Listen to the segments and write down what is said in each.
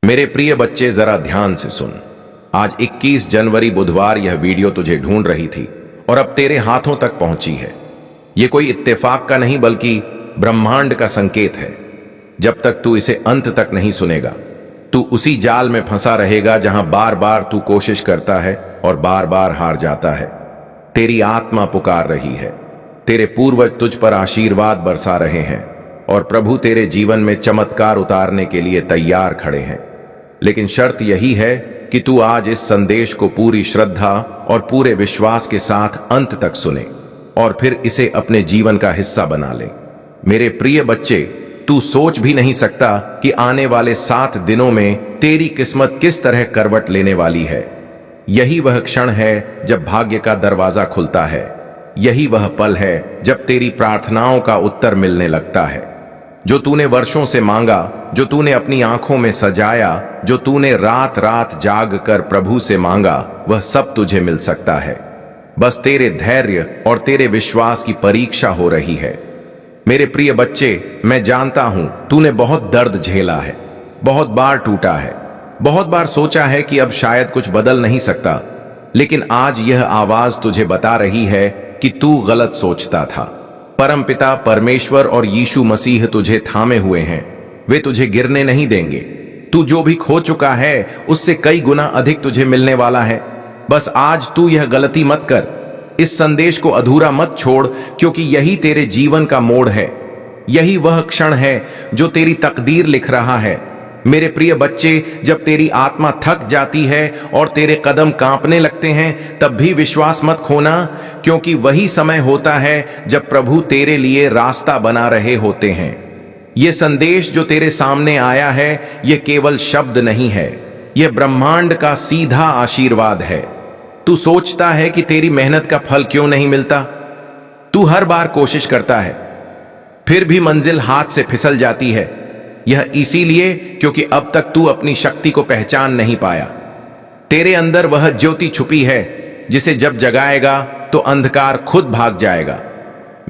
मेरे प्रिय बच्चे, जरा ध्यान से सुन। आज 21 जनवरी बुधवार यह वीडियो तुझे ढूंढ रही थी और अब तेरे हाथों तक पहुंची है। यह कोई इत्तेफाक का नहीं बल्कि ब्रह्मांड का संकेत है। जब तक तू इसे अंत तक नहीं सुनेगा, तू उसी जाल में फंसा रहेगा जहां बार बार तू कोशिश करता है और बार बार हार जाता है। तेरी आत्मा पुकार रही है, तेरे पूर्वज तुझ पर आशीर्वाद बरसा रहे हैं और प्रभु तेरे जीवन में चमत्कार उतारने के लिए तैयार खड़े हैं। लेकिन शर्त यही है कि तू आज इस संदेश को पूरी श्रद्धा और पूरे विश्वास के साथ अंत तक सुने और फिर इसे अपने जीवन का हिस्सा बना ले। मेरे प्रिय बच्चे, तू सोच भी नहीं सकता कि आने वाले 7 दिनों में तेरी किस्मत किस तरह करवट लेने वाली है। यही वह क्षण है जब भाग्य का दरवाजा खुलता है। यही वह पल है जब तेरी प्रार्थनाओं का उत्तर मिलने लगता है। जो तूने वर्षों से मांगा, जो तूने अपनी आंखों में सजाया, जो तूने रात रात जाग कर प्रभु से मांगा, वह सब तुझे मिल सकता है। बस तेरे धैर्य और तेरे विश्वास की परीक्षा हो रही है। मेरे प्रिय बच्चे, मैं जानता हूं तूने बहुत दर्द झेला है, बहुत बार टूटा है, बहुत बार सोचा है कि अब शायद कुछ बदल नहीं सकता। लेकिन आज यह आवाज तुझे बता रही है कि तू गलत सोचता था। परमपिता परमेश्वर और यीशु मसीह तुझे थामे हुए हैं। वे तुझे गिरने नहीं देंगे। तू जो भी खो चुका है उससे कई गुना अधिक तुझे मिलने वाला है। बस आज तू यह गलती मत कर। इस संदेश को अधूरा मत छोड़, क्योंकि यही तेरे जीवन का मोड़ है। यही वह क्षण है जो तेरी तकदीर लिख रहा है। मेरे प्रिय बच्चे, जब तेरी आत्मा थक जाती है और तेरे कदम कांपने लगते हैं, तब भी विश्वास मत खोना, क्योंकि वही समय होता है जब प्रभु तेरे लिए रास्ता बना रहे होते हैं। यह संदेश जो तेरे सामने आया है, यह केवल शब्द नहीं है, यह ब्रह्मांड का सीधा आशीर्वाद है। तू सोचता है कि तेरी मेहनत का फल क्यों नहीं मिलता। तू हर बार कोशिश करता है, फिर भी मंजिल हाथ से फिसल जाती है। यह इसीलिए क्योंकि अब तक तू अपनी शक्ति को पहचान नहीं पाया। तेरे अंदर वह ज्योति छुपी है जिसे जब जगाएगा तो अंधकार खुद भाग जाएगा।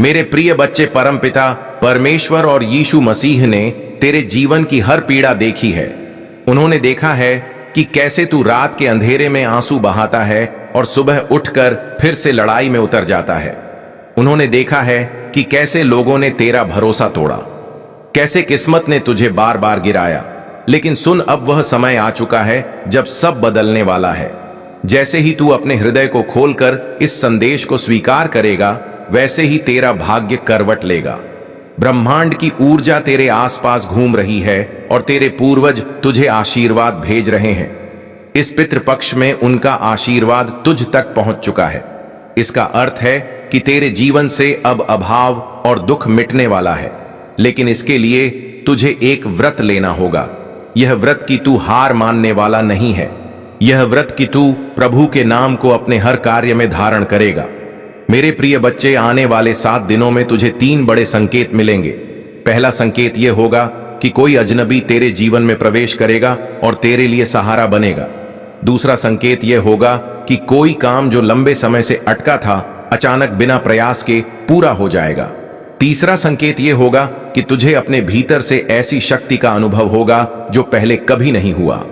मेरे प्रिय बच्चे, परमपिता परमेश्वर और यीशु मसीह ने तेरे जीवन की हर पीड़ा देखी है। उन्होंने देखा है कि कैसे तू रात के अंधेरे में आंसू बहाता है और सुबह उठकर फिर से लड़ाई में उतर जाता है। उन्होंने देखा है कि कैसे लोगों ने तेरा भरोसा तोड़ा, कैसे किस्मत ने तुझे बार बार गिराया। लेकिन सुन, अब वह समय आ चुका है जब सब बदलने वाला है। जैसे ही तू अपने हृदय को खोलकर इस संदेश को स्वीकार करेगा, वैसे ही तेरा भाग्य करवट लेगा। ब्रह्मांड की ऊर्जा तेरे आसपास घूम रही है और तेरे पूर्वज तुझे आशीर्वाद भेज रहे हैं। इस पितृपक्ष में उनका आशीर्वाद तुझ तक पहुंच चुका है। इसका अर्थ है कि तेरे जीवन से अब अभाव और दुख मिटने वाला है। लेकिन इसके लिए तुझे एक व्रत लेना होगा। यह व्रत कि तू हार मानने वाला नहीं है। यह व्रत कि तू प्रभु के नाम को अपने हर कार्य में धारण करेगा। मेरे प्रिय बच्चे, आने वाले 7 दिनों में तुझे 3 बड़े संकेत मिलेंगे। पहला संकेत यह होगा कि कोई अजनबी तेरे जीवन में प्रवेश करेगा और तेरे लिए सहारा बनेगा। दूसरा संकेत यह होगा कि कोई काम जो लंबे समय से अटका था, अचानक बिना प्रयास के पूरा हो जाएगा। तीसरा संकेत यह होगा कि तुझे अपने भीतर से ऐसी शक्ति का अनुभव होगा जो पहले कभी नहीं हुआ।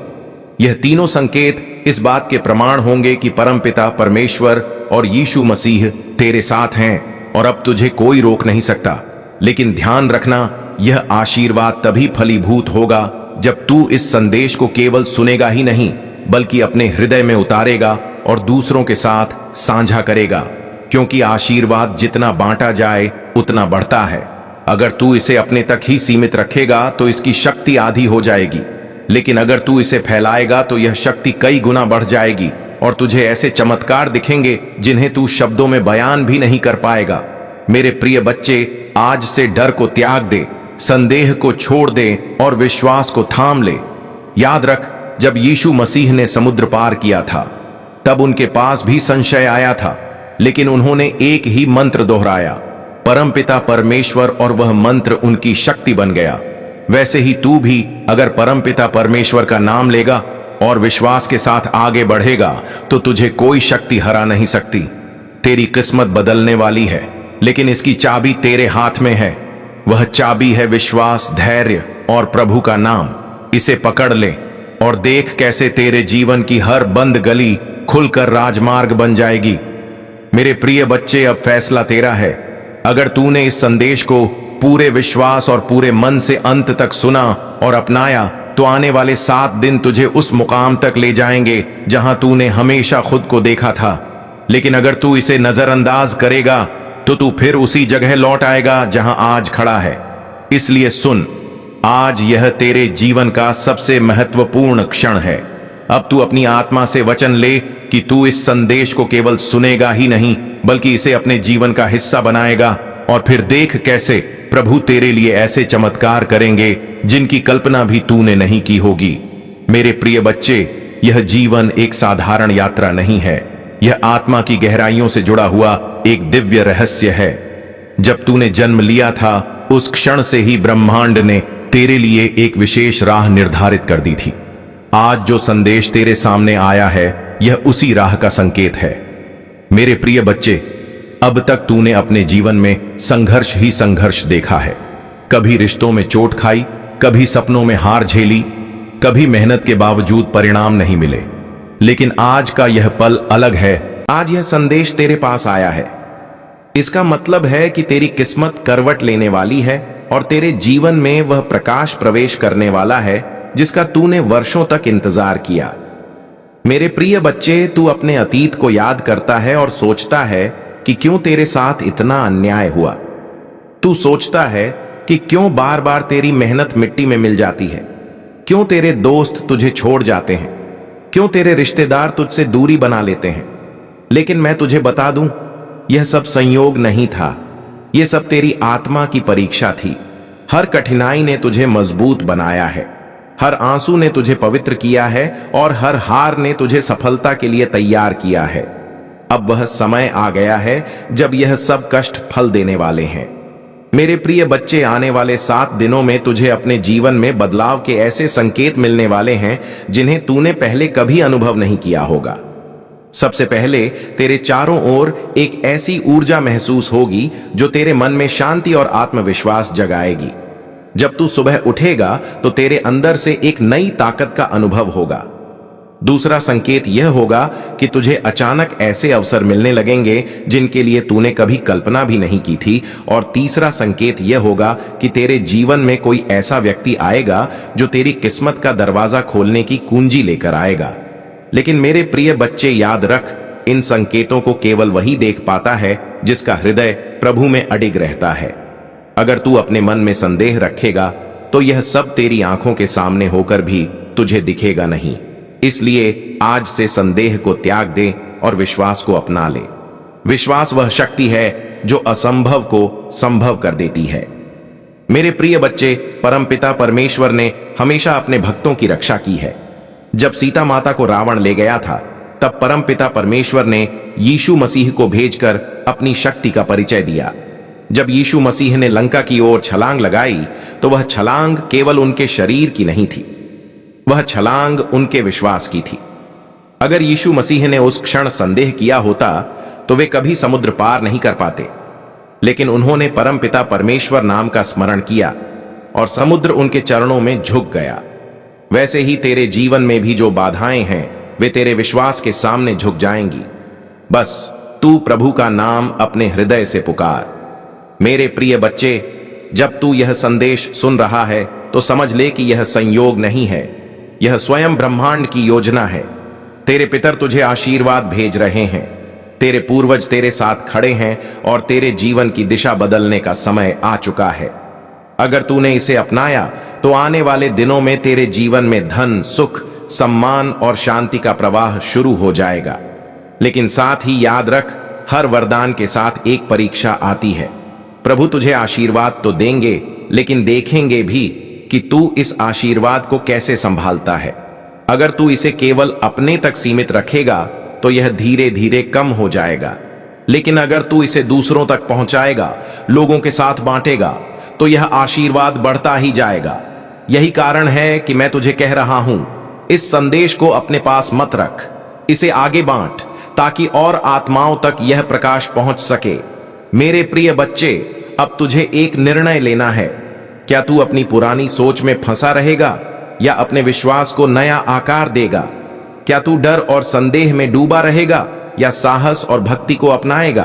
यह तीनों संकेत इस बात के प्रमाण होंगे कि परमपिता परमेश्वर और यीशु मसीह तेरे साथ हैं और अब तुझे कोई रोक नहीं सकता। लेकिन ध्यान रखना, यह आशीर्वाद तभी फलीभूत होगा जब तू इस संदेश को केवल सुनेगा ही नहीं, बल्कि अपने हृदय में उतारेगा और दूसरों के साथ साझा करेगा। क्योंकि आशीर्वाद जितना बांटा जाए उतना बढ़ता है। अगर तू इसे अपने तक ही सीमित रखेगा तो इसकी शक्ति आधी हो जाएगी, लेकिन अगर तू इसे फैलाएगा तो यह शक्ति कई गुना बढ़ जाएगी और तुझे ऐसे चमत्कार दिखेंगे जिन्हें तू शब्दों में बयान भी नहीं कर पाएगा। मेरे प्रिय बच्चे, आज से डर को त्याग दे, संदेह को छोड़ दे और विश्वास को थाम ले। याद रख, जब यीशु मसीह ने समुद्र पार किया था, तब उनके पास भी संशय आया था, लेकिन उन्होंने एक ही मंत्र दोहराया, परमपिता परमेश्वर, और वह मंत्र उनकी शक्ति बन गया। वैसे ही तू भी अगर परमपिता परमेश्वर का नाम लेगा और विश्वास के साथ आगे बढ़ेगा तो तुझे कोई शक्ति हरा नहीं सकती। तेरी किस्मत बदलने वाली है, लेकिन इसकी चाबी तेरे हाथ में है। वह चाबी है विश्वास, धैर्य और प्रभु का नाम। इसे पकड़ ले और देख कैसे तेरे जीवन की हर बंद गली खुलकर राजमार्ग बन जाएगी। मेरे प्रिय बच्चे, अब फैसला तेरा है। अगर तूने इस संदेश को पूरे विश्वास और पूरे मन से अंत तक सुना और अपनाया तो आने वाले 7 दिन तुझे उस मुकाम तक ले जाएंगे जहां तूने हमेशा खुद को देखा था। लेकिन अगर तू इसे नजरअंदाज करेगा तो तू फिर उसी जगह लौट आएगा जहां आज खड़ा है। इसलिए सुन, आज यह तेरे जीवन का सबसे महत्वपूर्ण क्षण है। अब तू अपनी आत्मा से वचन ले कि तू इस संदेश को केवल सुनेगा ही नहीं बल्कि इसे अपने जीवन का हिस्सा बनाएगा, और फिर देख कैसे प्रभु तेरे लिए ऐसे चमत्कार करेंगे जिनकी कल्पना भी तूने नहीं की होगी। मेरे प्रिय बच्चे, यह जीवन एक साधारण यात्रा नहीं है, यह आत्मा की गहराइयों से जुड़ा हुआ एक दिव्य रहस्य है। जब तूने जन्म लिया था उस क्षण से ही ब्रह्मांड ने तेरे लिए एक विशेष राह निर्धारित कर दी थी। आज जो संदेश तेरे सामने आया है यह उसी राह का संकेत है। मेरे प्रिय बच्चे, अब तक तूने अपने जीवन में संघर्ष ही संघर्ष देखा है। कभी रिश्तों में चोट खाई, कभी सपनों में हार झेली, कभी मेहनत के बावजूद परिणाम नहीं मिले। लेकिन आज का यह पल अलग है। आज यह संदेश तेरे पास आया है। इसका मतलब है कि तेरी किस्मत करवट लेने वाली है और तेरे जीवन में वह प्रकाश प्रवेश करने वाला है जिसका तूने वर्षों तक इंतजार किया। मेरे प्रिय बच्चे, तू अपने अतीत को याद करता है और सोचता है कि क्यों तेरे साथ इतना अन्याय हुआ। तू सोचता है कि क्यों बार बार तेरी मेहनत मिट्टी में मिल जाती है, क्यों तेरे दोस्त तुझे छोड़ जाते हैं, क्यों तेरे रिश्तेदार तुझसे दूरी बना लेते हैं। लेकिन मैं तुझे बता दूं, यह सब संयोग नहीं था, यह सब तेरी आत्मा की परीक्षा थी। हर कठिनाई ने तुझे मजबूत बनाया है, हर आंसू ने तुझे पवित्र किया है और हर हार ने तुझे सफलता के लिए तैयार किया है। अब वह समय आ गया है जब यह सब कष्ट फल देने वाले हैं। मेरे प्रिय बच्चे, आने वाले 7 दिनों में तुझे अपने जीवन में बदलाव के ऐसे संकेत मिलने वाले हैं जिन्हें तूने पहले कभी अनुभव नहीं किया होगा। सबसे पहले तेरे चारों ओर एक ऐसी ऊर्जा महसूस होगी जो तेरे मन में शांति और आत्मविश्वास जगाएगी। जब तू सुबह उठेगा तो तेरे अंदर से एक नई ताकत का अनुभव होगा। दूसरा संकेत यह होगा कि तुझे अचानक ऐसे अवसर मिलने लगेंगे जिनके लिए तूने कभी कल्पना भी नहीं की थी। और तीसरा संकेत यह होगा कि तेरे जीवन में कोई ऐसा व्यक्ति आएगा जो तेरी किस्मत का दरवाजा खोलने की कुंजी लेकर आएगा। लेकिन मेरे प्रिय बच्चे, याद रख, इन संकेतों को केवल वही देख पाता है जिसका हृदय प्रभु में अडिग रहता है। अगर तू अपने मन में संदेह रखेगा तो यह सब तेरी आंखों के सामने होकर भी तुझे दिखेगा नहीं। इसलिए आज से संदेह को त्याग दे और विश्वास को अपना ले। विश्वास वह शक्ति है जो असंभव को संभव कर देती है। मेरे प्रिय बच्चे, परमपिता परमेश्वर ने हमेशा अपने भक्तों की रक्षा की है। जब सीता माता को रावण ले गया था तब परमपिता परमेश्वर ने यीशु मसीह को भेजकर अपनी शक्ति का परिचय दिया। जब यीशु मसीह ने लंका की ओर छलांग लगाई तो वह छलांग केवल उनके शरीर की नहीं थी, वह छलांग उनके विश्वास की थी। अगर यीशु मसीह ने उस क्षण संदेह किया होता तो वे कभी समुद्र पार नहीं कर पाते। लेकिन उन्होंने परमपिता परमेश्वर नाम का स्मरण किया और समुद्र उनके चरणों में झुक गया। वैसे ही तेरे जीवन में भी जो बाधाएं हैं वे तेरे विश्वास के सामने झुक जाएंगी। बस तू प्रभु का नाम अपने हृदय से पुकार। मेरे प्रिय बच्चे, जब तू यह संदेश सुन रहा है तो समझ ले कि यह संयोग नहीं है, यह स्वयं ब्रह्मांड की योजना है। तेरे पितर तुझे आशीर्वाद भेज रहे हैं, तेरे पूर्वज तेरे साथ खड़े हैं और तेरे जीवन की दिशा बदलने का समय आ चुका है। अगर तूने इसे अपनाया तो आने वाले दिनों में तेरे जीवन में धन, सुख, सम्मान और शांति का प्रवाह शुरू हो जाएगा। लेकिन साथ ही याद रख, हर वरदान के साथ एक परीक्षा आती है। प्रभु तुझे आशीर्वाद तो देंगे लेकिन देखेंगे भी कि तू इस आशीर्वाद को कैसे संभालता है। अगर तू इसे केवल अपने तक सीमित रखेगा तो यह धीरे धीरे कम हो जाएगा। लेकिन अगर तू इसे दूसरों तक पहुंचाएगा, लोगों के साथ बांटेगा, तो यह आशीर्वाद बढ़ता ही जाएगा। यही कारण है कि मैं तुझे कह रहा हूं, इस संदेश को अपने पास मत रख, इसे आगे बांट ताकि और आत्माओं तक यह प्रकाश पहुंच सके। मेरे प्रिय बच्चे, अब तुझे एक निर्णय लेना है। क्या तू अपनी पुरानी सोच में फंसा रहेगा या अपने विश्वास को नया आकार देगा? क्या तू डर और संदेह में डूबा रहेगा या साहस और भक्ति को अपनाएगा?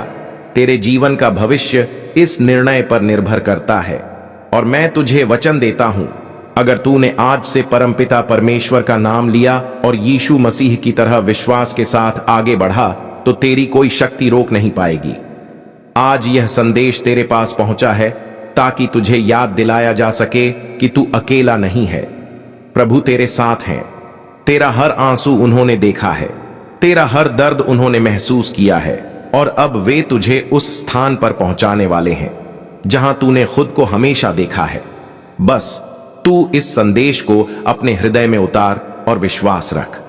तेरे जीवन का भविष्य इस निर्णय पर निर्भर करता है। और मैं तुझे वचन देता हूं, अगर तूने आज से परमपिता परमेश्वर का नाम लिया और यीशु मसीह की तरह विश्वास के साथ आगे बढ़ा, तो तेरी कोई शक्ति रोक नहीं पाएगी। आज यह संदेश तेरे पास पहुंचा है ताकि तुझे याद दिलाया जा सके कि तू अकेला नहीं है। प्रभु तेरे साथ हैं। तेरा हर आंसू उन्होंने देखा है, तेरा हर दर्द उन्होंने महसूस किया है, और अब वे तुझे उस स्थान पर पहुंचाने वाले हैं जहां तूने खुद को हमेशा देखा है। बस तू इस संदेश को अपने हृदय में उतार और विश्वास रख।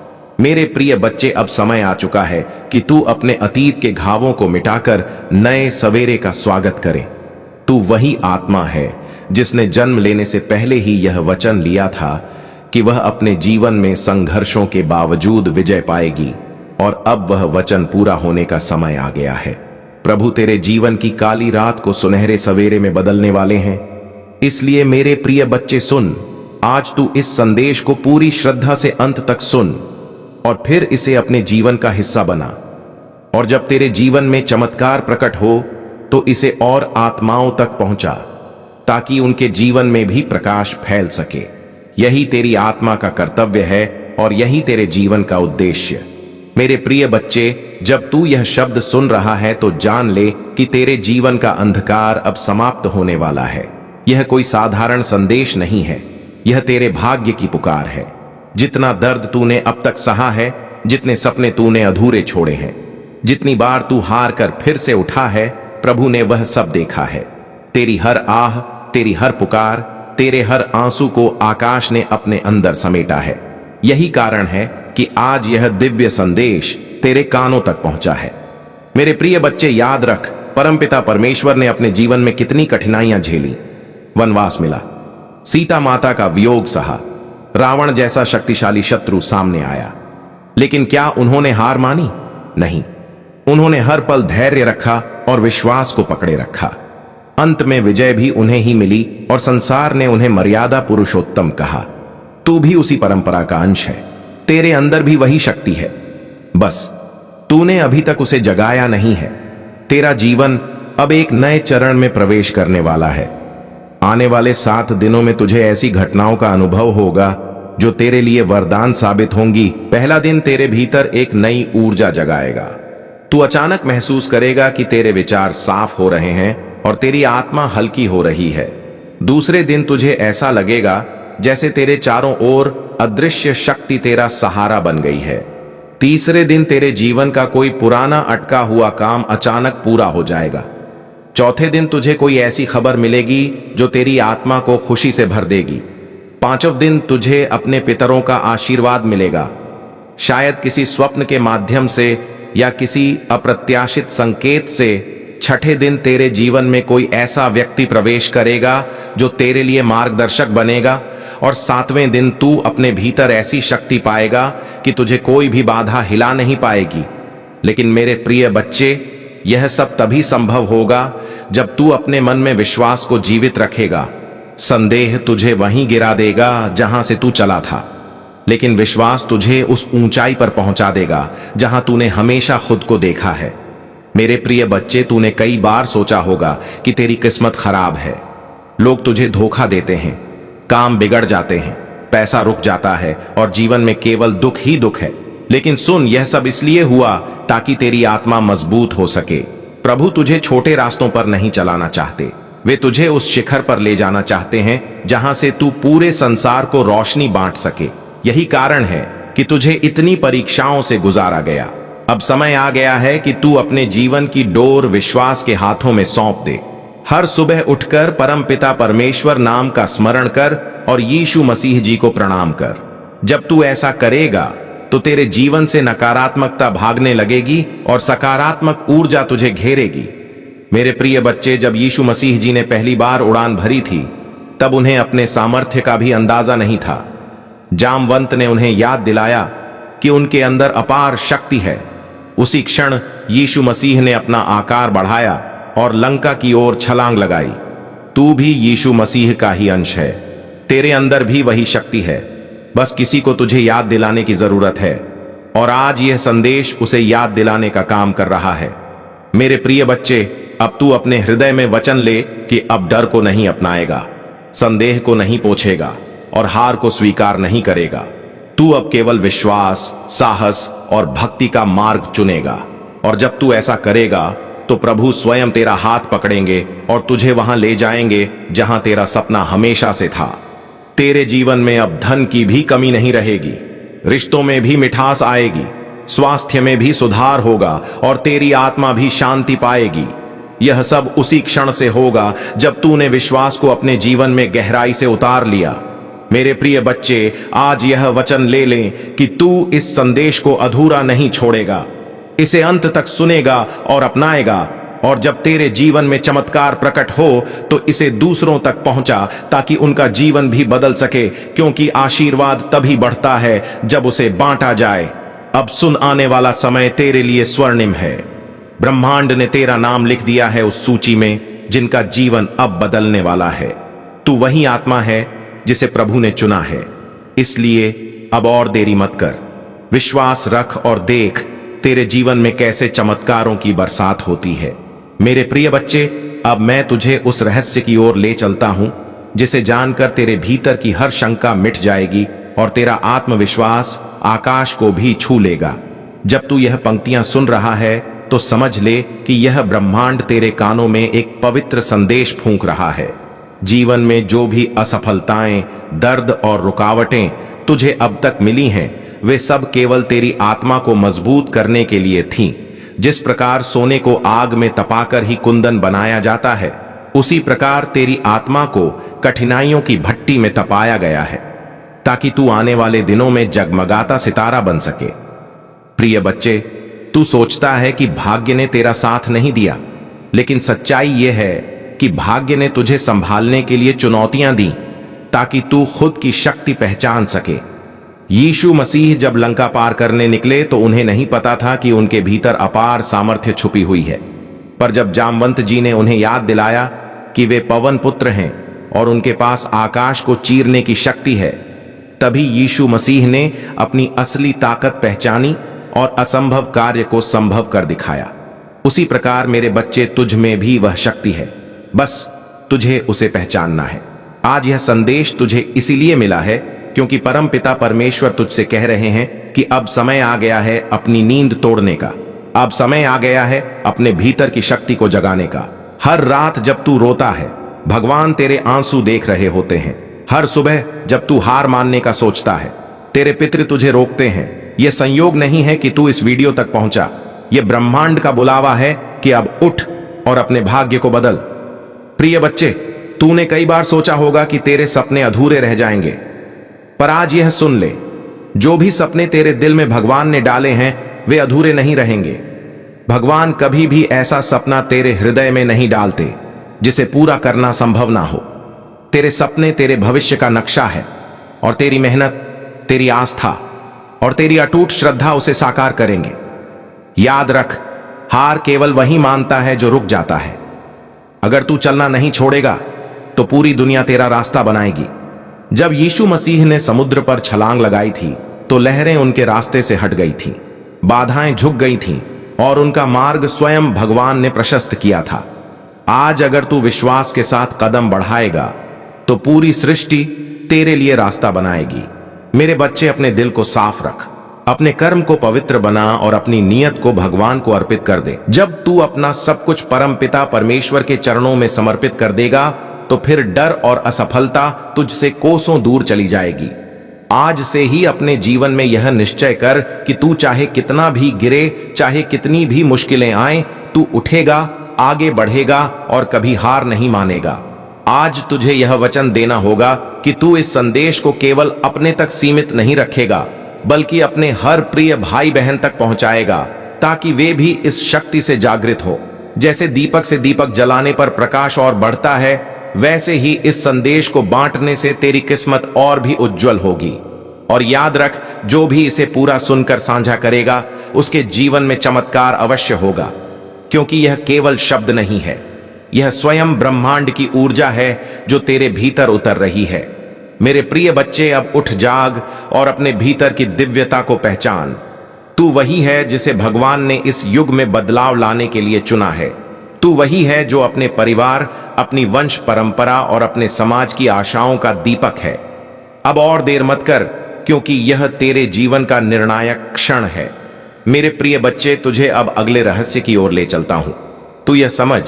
मेरे प्रिय बच्चे, अब समय आ चुका है कि तू अपने अतीत के घावों को मिटाकर नए सवेरे का स्वागत करे। तू वही आत्मा है जिसने जन्म लेने से पहले ही यह वचन लिया था कि वह अपने जीवन में संघर्षों के बावजूद विजय पाएगी, और अब वह वचन पूरा होने का समय आ गया है। प्रभु तेरे जीवन की काली रात को सुनहरे सवेरे में बदलने वाले हैं। इसलिए मेरे प्रिय बच्चे सुन, आज तू इस संदेश को पूरी श्रद्धा से अंत तक सुन और फिर इसे अपने जीवन का हिस्सा बना। और जब तेरे जीवन में चमत्कार प्रकट हो तो इसे और आत्माओं तक पहुंचा ताकि उनके जीवन में भी प्रकाश फैल सके। यही तेरी आत्मा का कर्तव्य है और यही तेरे जीवन का उद्देश्य। मेरे प्रिय बच्चे, जब तू यह शब्द सुन रहा है तो जान ले कि तेरे जीवन का अंधकार अब समाप्त होने वाला है। यह कोई साधारण संदेश नहीं है, यह तेरे भाग्य की पुकार है। जितना दर्द तूने अब तक सहा है, जितने सपने तूने अधूरे छोड़े हैं, जितनी बार तू हार कर फिर से उठा है, प्रभु ने वह सब देखा है। तेरी हर आह, तेरी हर पुकार, तेरे हर आंसू को आकाश ने अपने अंदर समेटा है। यही कारण है कि आज यह दिव्य संदेश तेरे कानों तक पहुंचा है। मेरे प्रिय बच्चे, याद रख, परमपिता परमेश्वर ने अपने जीवन में कितनी कठिनाइयां झेली। वनवास मिला, सीता माता का वियोग सहा, रावण जैसा शक्तिशाली शत्रु सामने आया, लेकिन क्या उन्होंने हार मानी? नहीं, उन्होंने हर पल धैर्य रखा और विश्वास को पकड़े रखा। अंत में विजय भी उन्हें ही मिली और संसार ने उन्हें मर्यादा पुरुषोत्तम कहा। तू भी उसी परंपरा का अंश है, तेरे अंदर भी वही शक्ति है, बस तूने अभी तक उसे जगाया नहीं है। तेरा जीवन अब एक नए चरण में प्रवेश करने वाला है। आने वाले 7 दिनों में तुझे ऐसी घटनाओं का अनुभव होगा जो तेरे लिए वरदान साबित होंगी। पहला दिन तेरे भीतर एक नई ऊर्जा जगाएगा। तू अचानक महसूस करेगा कि तेरे विचार साफ हो रहे हैं और तेरी आत्मा हल्की हो रही है। दूसरे दिन तुझे ऐसा लगेगा जैसे तेरे चारों ओर अदृश्य शक्ति तेरा सहारा बन गई है। तीसरे दिन तेरे जीवन का कोई पुराना अटका हुआ काम अचानक पूरा हो जाएगा। चौथे दिन तुझे कोई ऐसी खबर मिलेगी जो तेरी आत्मा को खुशी से भर देगी। पांचवें दिन तुझे अपने पितरों का आशीर्वाद मिलेगा, शायद किसी स्वप्न के माध्यम से या किसी अप्रत्याशित संकेत से। छठे दिन तेरे जीवन में कोई ऐसा व्यक्ति प्रवेश करेगा जो तेरे लिए मार्गदर्शक बनेगा। और 7वें दिन तू अपने भीतर ऐसी शक्ति पाएगा कि तुझे कोई भी बाधा हिला नहीं पाएगी। लेकिन मेरे प्रिय बच्चे, यह सब तभी संभव होगा जब तू अपने मन में विश्वास को जीवित रखेगा। संदेह तुझे वहीं गिरा देगा जहां से तू चला था, लेकिन विश्वास तुझे उस ऊंचाई पर पहुंचा देगा जहां तूने हमेशा खुद को देखा है। मेरे प्रिय बच्चे, तूने कई बार सोचा होगा कि तेरी किस्मत खराब है, लोग तुझे धोखा देते हैं, काम बिगड़ जाते हैं, पैसा रुक जाता है और जीवन में केवल दुख ही दुख है। लेकिन सुन, यह सब इसलिए हुआ ताकि तेरी आत्मा मजबूत हो सके। प्रभु तुझे छोटे रास्तों पर नहीं चलाना चाहते, वे तुझे उस शिखर पर ले जाना चाहते हैं जहां से तू पूरे संसार को रोशनी बांट सके। यही कारण है कि तुझे इतनी परीक्षाओं से गुजारा गया। अब समय आ गया है कि तू अपने जीवन की डोर विश्वास के हाथों में सौंप दे। हर सुबह उठकर परमपिता परमेश्वर नाम का स्मरण कर और यीशु मसीह जी को प्रणाम कर। जब तू ऐसा करेगा तो तेरे जीवन से नकारात्मकता भागने लगेगी और सकारात्मक ऊर्जा तुझे घेरेगी। मेरे प्रिय बच्चे, जब यीशु मसीह जी ने पहली बार उड़ान भरी थी तब उन्हें अपने सामर्थ्य का भी अंदाजा नहीं था। जामवंत ने उन्हें याद दिलाया कि उनके अंदर अपार शक्ति है। उसी क्षण यीशु मसीह ने अपना आकार बढ़ाया और लंका की ओर छलांग लगाई। तू भी यीशु मसीह का ही अंश है, तेरे अंदर भी वही शक्ति है। बस किसी को तुझे याद दिलाने की जरूरत है, और आज यह संदेश उसे याद दिलाने का काम कर रहा है। मेरे प्रिय बच्चे, अब तू अपने हृदय में वचन ले कि अब डर को नहीं अपनाएगा, संदेह को नहीं पोछेगा और हार को स्वीकार नहीं करेगा। तू अब केवल विश्वास, साहस और भक्ति का मार्ग चुनेगा, और जब तू ऐसा करेगा तो प्रभु स्वयं तेरा हाथ पकड़ेंगे और तुझे वहां ले जाएंगे जहां तेरा सपना हमेशा से था। तेरे जीवन में अब धन की भी कमी नहीं रहेगी, रिश्तों में भी मिठास आएगी, स्वास्थ्य में भी सुधार होगा और तेरी आत्मा भी शांति पाएगी। यह सब उसी क्षण से होगा जब तूने विश्वास को अपने जीवन में गहराई से उतार लिया। मेरे प्रिय बच्चे, आज यह वचन ले लें कि तू इस संदेश को अधूरा नहीं छोड़ेगा, इसे अंत तक सुनेगा और अपनाएगा, और जब तेरे जीवन में चमत्कार प्रकट हो तो इसे दूसरों तक पहुंचा ताकि उनका जीवन भी बदल सके, क्योंकि आशीर्वाद तभी बढ़ता है जब उसे बांटा जाए। अब सुन, आने वाला समय तेरे लिए स्वर्णिम है। ब्रह्मांड ने तेरा नाम लिख दिया है उस सूची में जिनका जीवन अब बदलने वाला है। तू वही आत्मा है जिसे प्रभु ने चुना है, इसलिए अब और देरी मत कर। विश्वास रख और देख तेरे जीवन में कैसे चमत्कारों की बरसात होती है। मेरे प्रिय बच्चे, अब मैं तुझे उस रहस्य की ओर ले चलता हूं जिसे जानकर तेरे भीतर की हर शंका मिट जाएगी और तेरा आत्मविश्वास आकाश को भी छू लेगा। जब तू यह पंक्तियां सुन रहा है तो समझ ले कि यह ब्रह्मांड तेरे कानों में एक पवित्र संदेश फूंक रहा है। जीवन में जो भी असफलताएं, दर्द और रुकावटें तुझे अब तक मिली हैं, वे सब केवल तेरी आत्मा को मजबूत करने के लिए थीं। जिस प्रकार सोने को आग में तपाकर ही कुंदन बनाया जाता है, उसी प्रकार तेरी आत्मा को कठिनाइयों की भट्टी में तपाया गया है ताकि तू आने वाले दिनों में जगमगाता सितारा बन सके। प्रिय बच्चे, तू सोचता है कि भाग्य ने तेरा साथ नहीं दिया, लेकिन सच्चाई यह है कि भाग्य ने तुझे संभालने के लिए चुनौतियां दी ताकि तू खुद की शक्ति पहचान सके। यीशु मसीह जब लंका पार करने निकले तो उन्हें नहीं पता था कि उनके भीतर अपार सामर्थ्य छुपी हुई है, पर जब जामवंत जी ने उन्हें याद दिलाया कि वे पवन पुत्र हैं और उनके पास आकाश को चीरने की शक्ति है, तभी यीशु मसीह ने अपनी असली ताकत पहचानी और असंभव कार्य को संभव कर दिखाया। उसी प्रकार मेरे बच्चे, तुझ में भी वह शक्ति है, बस तुझे उसे पहचानना है। आज यह संदेश तुझे इसीलिए मिला है क्योंकि परमपिता परमेश्वर तुझसे कह रहे हैं कि अब समय आ गया है अपनी नींद तोड़ने का। अब समय आ गया है अपने भीतर की शक्ति को जगाने का। हर रात जब तू रोता है, भगवान तेरे आंसू देख रहे होते हैं। हर सुबह जब तू हार मानने का सोचता है, तेरे पितृ तुझे रोकते हैं। यह संयोग नहीं है कि तू इस वीडियो तक पहुंचा, यह ब्रह्मांड का बुलावा है कि अब उठ और अपने भाग्य को बदल। प्रिय बच्चे, तूने कई बार सोचा होगा कि तेरे सपने अधूरे रह जाएंगे, पर आज यह सुन ले, जो भी सपने तेरे दिल में भगवान ने डाले हैं वे अधूरे नहीं रहेंगे। भगवान कभी भी ऐसा सपना तेरे हृदय में नहीं डालते जिसे पूरा करना संभव ना हो। तेरे सपने तेरे भविष्य का नक्शा है, और तेरी मेहनत, तेरी आस्था और तेरी अटूट श्रद्धा उसे साकार करेंगे। याद रख, हार केवल वही मानता है जो रुक जाता है। अगर तू चलना नहीं छोड़ेगा तो पूरी दुनिया तेरा रास्ता बनाएगी। जब यीशु मसीह ने समुद्र पर छलांग लगाई थी तो लहरें उनके रास्ते से हट गई थीं, बाधाएं झुक गई थीं और उनका मार्ग स्वयं भगवान ने प्रशस्त किया था। आज अगर तू विश्वास के साथ कदम बढ़ाएगा तो पूरी सृष्टि तेरे लिए रास्ता बनाएगी। मेरे बच्चे, अपने दिल को साफ रख, अपने कर्म को पवित्र बना और अपनी नियत को भगवान को अर्पित कर दे। जब तू अपना सब कुछ परमपिता परमेश्वर के चरणों में समर्पित कर देगा तो फिर डर और असफलता तुझसे कोसों दूर चली जाएगी। आज से ही अपने जीवन में यह निश्चय कर कि तू चाहे कितना भी गिरे, चाहे कितनी भी मुश्किलें आए, तू उठेगा, आगे बढ़ेगा और कभी हार नहीं मानेगा। आज तुझे यह वचन देना होगा कि तू इस संदेश को केवल अपने तक सीमित नहीं रखेगा, बल्कि अपने हर प्रिय भाई बहन तक पहुंचाएगा, ताकि वे भी इस शक्ति से जागृत हो। जैसे दीपक से दीपक जलाने पर प्रकाश और बढ़ता है, वैसे ही इस संदेश को बांटने से तेरी किस्मत और भी उज्जवल होगी। और याद रख, जो भी इसे पूरा सुनकर साझा करेगा उसके जीवन में चमत्कार अवश्य होगा, क्योंकि यह केवल शब्द नहीं है, यह स्वयं ब्रह्मांड की ऊर्जा है जो तेरे भीतर उतर रही है। मेरे प्रिय बच्चे, अब उठ जाग और अपने भीतर की दिव्यता को पहचान। तू वही है जिसे भगवान ने इस युग में बदलाव लाने के लिए चुना है। तू वही है जो अपने परिवार, अपनी वंश परंपरा और अपने समाज की आशाओं का दीपक है। अब और देर मत कर, क्योंकि यह तेरे जीवन का निर्णायक क्षण है। मेरे प्रिय बच्चे, तुझे अब अगले रहस्य की ओर ले चलता हूं। तू यह समझ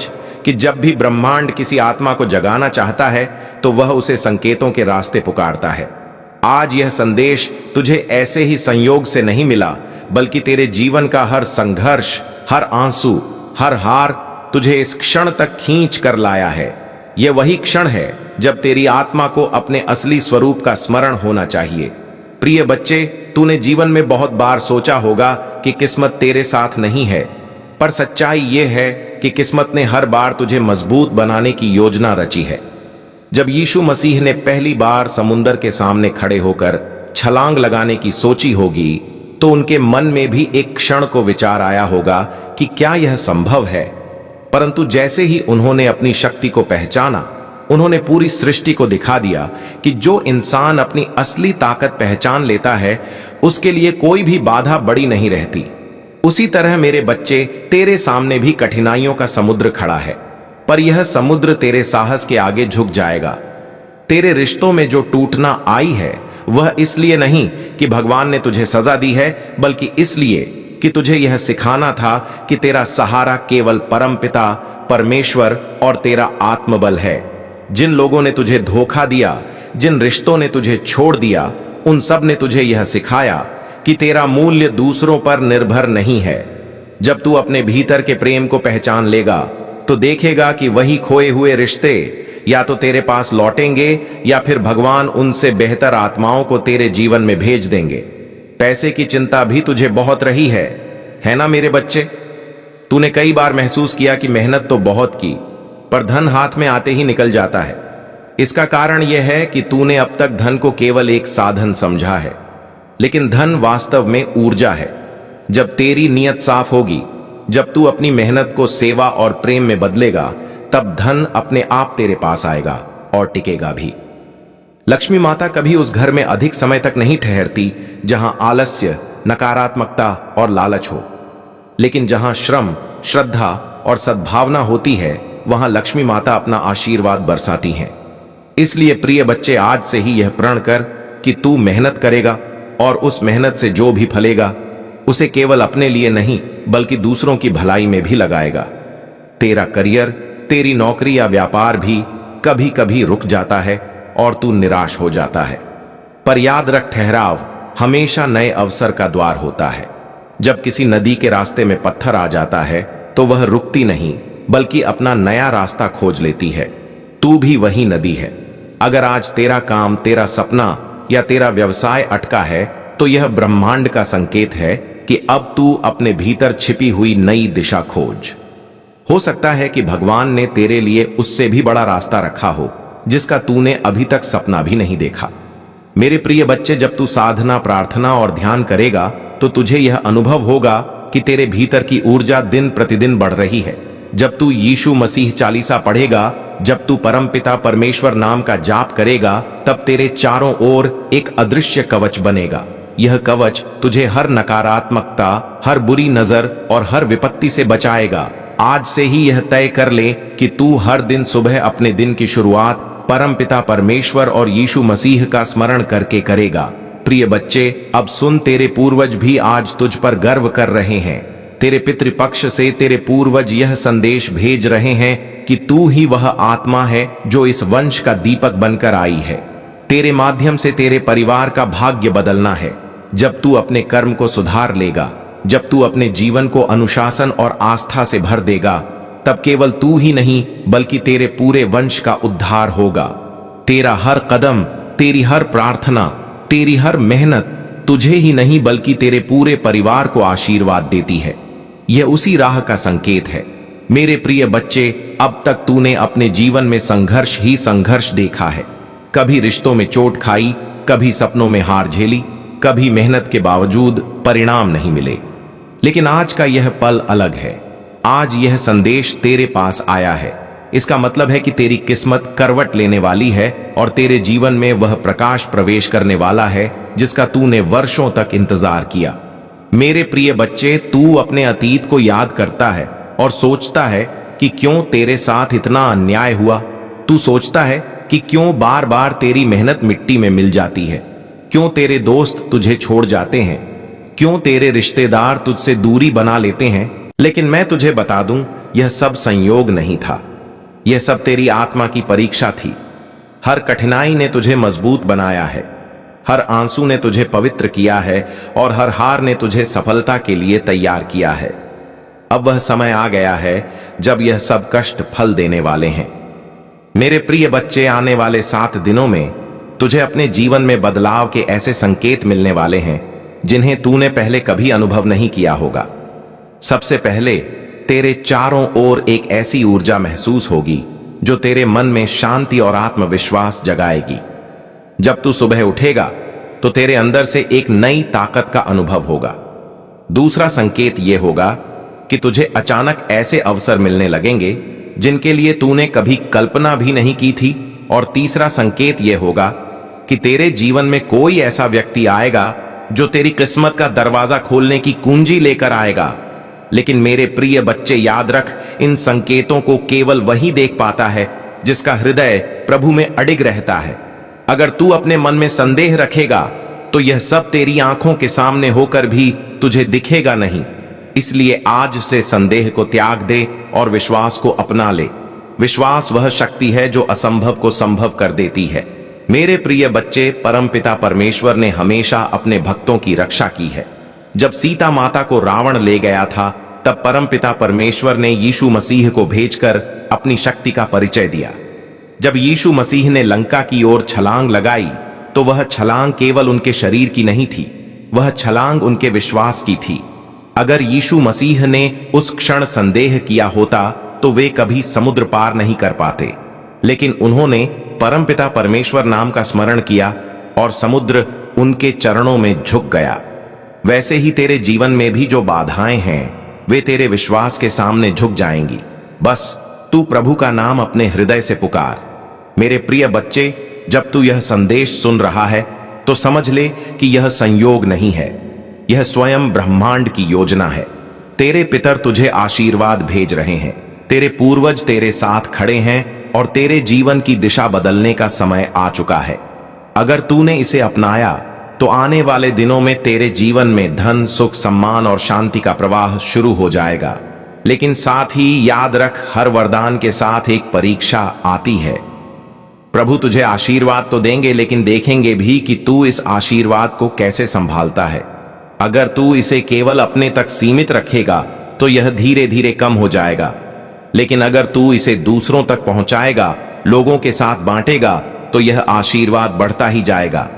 कि जब भी ब्रह्मांड किसी आत्मा को जगाना चाहता है तो वह उसे संकेतों के रास्ते पुकारता है। आज यह संदेश तुझे ऐसे ही संयोग से नहीं मिला, बल्कि तेरे जीवन का हर संघर्ष, हर आंसू, हर हार तुझे इस क्षण तक खींच कर लाया है। यह वही क्षण है जब तेरी आत्मा को अपने असली स्वरूप का स्मरण होना चाहिए। प्रिय बच्चे, तूने जीवन में बहुत बार सोचा होगा कि किस्मत तेरे साथ नहीं है, पर सच्चाई यह है कि किस्मत ने हर बार तुझे मजबूत बनाने की योजना रची है। जब यीशु मसीह ने पहली बार समुंदर के सामने खड़े होकर छलांग लगाने की सोची होगी, तो उनके मन में भी एक क्षण को विचार आया होगा कि क्या यह संभव है। परंतु जैसे ही उन्होंने अपनी शक्ति को पहचाना, उन्होंने पूरी सृष्टि को दिखा दिया कि जो इंसान अपनी असली ताकत पहचान लेता है, उसके लिए कोई भी बाधा बड़ी नहीं रहती। उसी तरह मेरे बच्चे, तेरे सामने भी कठिनाइयों का समुद्र खड़ा है, पर यह समुद्र तेरे साहस के आगे झुक जाएगा। तेरे रिश्तों में जो टूटना आई है, वह इसलिए नहीं कि भगवान ने तुझे सजा दी है, बल्कि इसलिए कि तुझे यह सिखाना था कि तेरा सहारा केवल परमपिता परमेश्वर और तेरा आत्मबल है। जिन लोगों ने तुझे धोखा दिया, जिन रिश्तों ने तुझे छोड़ दिया, उन सब ने तुझे यह सिखाया कि तेरा मूल्य दूसरों पर निर्भर नहीं है। जब तू अपने भीतर के प्रेम को पहचान लेगा, तो देखेगा कि वही खोए हुए रिश्ते या तो तेरे पास लौटेंगे या फिर भगवान उनसे बेहतर आत्माओं को तेरे जीवन में भेज देंगे। पैसे की चिंता भी तुझे बहुत रही है ना मेरे बच्चे? तूने कई बार महसूस किया कि मेहनत तो बहुत की, पर धन हाथ में आते ही निकल जाता है। इसका कारण यह है कि तूने अब तक धन को केवल एक साधन समझा है, लेकिन धन वास्तव में ऊर्जा है। जब तेरी नीयत साफ होगी, जब तू अपनी मेहनत को सेवा और प्रेम में बदलेगा, तब धन अपने आप तेरे पास आएगा और टिकेगा भी। लक्ष्मी माता कभी उस घर में अधिक समय तक नहीं ठहरती जहां आलस्य, नकारात्मकता और लालच हो, लेकिन जहां श्रम, श्रद्धा और सद्भावना होती है, वहां लक्ष्मी माता अपना आशीर्वाद बरसाती हैं। इसलिए प्रिय बच्चे, आज से ही यह प्रण कर कि तू मेहनत करेगा और उस मेहनत से जो भी फलेगा, उसे केवल अपने लिए नहीं बल्कि दूसरों की भलाई में भी लगाएगा। तेरा करियर, तेरी नौकरी या व्यापार भी कभी कभी रुक जाता है और तू निराश हो जाता है, पर याद रख, ठहराव हमेशा नए अवसर का द्वार होता है। जब किसी नदी के रास्ते में पत्थर आ जाता है, तो वह रुकती नहीं बल्कि अपना नया रास्ता खोज लेती है। तू भी वही नदी है। अगर आज तेरा काम, तेरा सपना या तेरा व्यवसाय अटका है, तो यह ब्रह्मांड का संकेत है कि अब तू अपने भीतर छिपी हुई नई दिशा खोज। हो सकता है कि भगवान ने तेरे लिए उससे भी बड़ा रास्ता रखा हो, जिसका तूने अभी तक सपना भी नहीं देखा। मेरे प्रिय बच्चे, जब तू साधना, प्रार्थना और ध्यान करेगा, तो तुझे यह अनुभव होगा कि तेरे भीतर की ऊर्जा दिन प्रतिदिन बढ़ रही है। जब तू यीशु मसीह चालीसा पढ़ेगा, जब तू परमपिता परमेश्वर नाम का जाप करेगा, तब तेरे चारों ओर एक अदृश्य कवच बनेगा। यह कवच तुझे हर नकारात्मकता, हर बुरी नजर और हर विपत्ति से बचाएगा। आज से ही यह तय कर ले कि तू हर दिन सुबह अपने दिन की शुरुआत परमपिता परमेश्वर और यीशु मसीह का स्मरण करके करेगा। प्रिय बच्चे, अब सुन, तेरे पूर्वज भी आज तुझ पर गर्व कर रहे हैं। तेरे पितृपक्ष से तेरे पूर्वज यह संदेश भेज रहे हैं कि तू ही वह आत्मा है जो इस वंश का दीपक बनकर आई है। तेरे माध्यम से तेरे परिवार का भाग्य बदलना है। जब तू अपने कर्म को सुधार लेगा, जब तू अपने जीवन को अनुशासन और आस्था से भर देगा, तब केवल तू ही नहीं बल्कि तेरे पूरे वंश का उद्धार होगा। तेरा हर कदम, तेरी हर प्रार्थना, तेरी हर मेहनत तुझे ही नहीं बल्कि तेरे पूरे परिवार को आशीर्वाद देती है। यह उसी राह का संकेत है। मेरे प्रिय बच्चे, अब तक तूने अपने जीवन में संघर्ष ही संघर्ष देखा है। कभी रिश्तों में चोट खाई, कभी सपनों में हार झेली, कभी मेहनत के बावजूद परिणाम नहीं मिले। लेकिन आज का यह पल अलग है। आज यह संदेश तेरे पास आया है इसका मतलब है कि तेरी किस्मत करवट लेने वाली है और तेरे जीवन में वह प्रकाश प्रवेश करने वाला है जिसका तूने वर्षों तक इंतजार किया। मेरे प्रिय बच्चे, तू अपने अतीत को याद करता है और सोचता है कि क्यों तेरे साथ इतना अन्याय हुआ। तू सोचता है कि क्यों बार बार तेरी मेहनत मिट्टी में मिल जाती है, क्यों तेरे दोस्त तुझे छोड़ जाते हैं, क्यों तेरे रिश्तेदार तुझसे दूरी बना लेते हैं। लेकिन मैं तुझे बता दूं, यह सब संयोग नहीं था, यह सब तेरी आत्मा की परीक्षा थी। हर कठिनाई ने तुझे मजबूत बनाया है, हर आंसू ने तुझे पवित्र किया है और हर हार ने तुझे सफलता के लिए तैयार किया है। अब वह समय आ गया है जब यह सब कष्ट फल देने वाले हैं। मेरे प्रिय बच्चे, आने वाले 7 दिनों में तुझे अपने जीवन में बदलाव के ऐसे संकेत मिलने वाले हैं जिन्हें तूने पहले कभी अनुभव नहीं किया होगा। सबसे पहले तेरे चारों ओर एक ऐसी ऊर्जा महसूस होगी जो तेरे मन में शांति और आत्मविश्वास जगाएगी। जब तू सुबह उठेगा तो तेरे अंदर से एक नई ताकत का अनुभव होगा। दूसरा संकेत यह होगा कि तुझे अचानक ऐसे अवसर मिलने लगेंगे जिनके लिए तूने कभी कल्पना भी नहीं की थी। और तीसरा संकेत यह होगा कि तेरे जीवन में कोई ऐसा व्यक्ति आएगा जो तेरी किस्मत का दरवाजा खोलने की कुंजी लेकर आएगा। लेकिन मेरे प्रिय बच्चे, याद रख, इन संकेतों को केवल वही देख पाता है जिसका हृदय प्रभु में अडिग रहता है। अगर तू अपने मन में संदेह रखेगा तो यह सब तेरी आंखों के सामने होकर भी तुझे दिखेगा नहीं। इसलिए आज से संदेह को त्याग दे और विश्वास को अपना ले। विश्वास वह शक्ति है जो असंभव को संभव कर देती है। मेरे प्रिय बच्चे, परमपिता परमेश्वर ने हमेशा अपने भक्तों की रक्षा की है। जब सीता माता को रावण ले गया था तब परमपिता परमेश्वर ने यीशु मसीह को भेजकर अपनी शक्ति का परिचय दिया। जब यीशु मसीह ने लंका की ओर छलांग लगाई तो वह छलांग केवल उनके शरीर की नहीं थी, वह छलांग उनके विश्वास की थी। अगर यीशु मसीह ने उस क्षण संदेह किया होता तो वे कभी समुद्र पार नहीं कर पाते, लेकिन उन्होंने परमपिता परमेश्वर नाम का स्मरण किया और समुद्र उनके चरणों में झुक गया। वैसे ही तेरे जीवन में भी जो बाधाएं हैं वे तेरे विश्वास के सामने झुक जाएंगी। बस तू प्रभु का नाम अपने हृदय से पुकार। मेरे प्रिय बच्चे, जब तू यह संदेश सुन रहा है तो समझ ले कि यह संयोग नहीं है, यह स्वयं ब्रह्मांड की योजना है। तेरे पितर तुझे आशीर्वाद भेज रहे हैं, तेरे पूर्वज तेरे साथ खड़े हैं और तेरे जीवन की दिशा बदलने का समय आ चुका है। अगर तूने इसे अपनाया तो आने वाले दिनों में तेरे जीवन में धन, सुख, सम्मान और शांति का प्रवाह शुरू हो जाएगा। लेकिन साथ ही याद रख, हर वरदान के साथ एक परीक्षा आती है। प्रभु तुझे आशीर्वाद तो देंगे, लेकिन देखेंगे भी कि तू इस आशीर्वाद को कैसे संभालता है। अगर तू इसे केवल अपने तक सीमित रखेगा तो यह धीरे धीरे कम हो जाएगा, लेकिन अगर तू इसे दूसरों तक पहुंचाएगा, लोगों के साथ बांटेगा, तो यह आशीर्वाद बढ़ता ही जाएगा।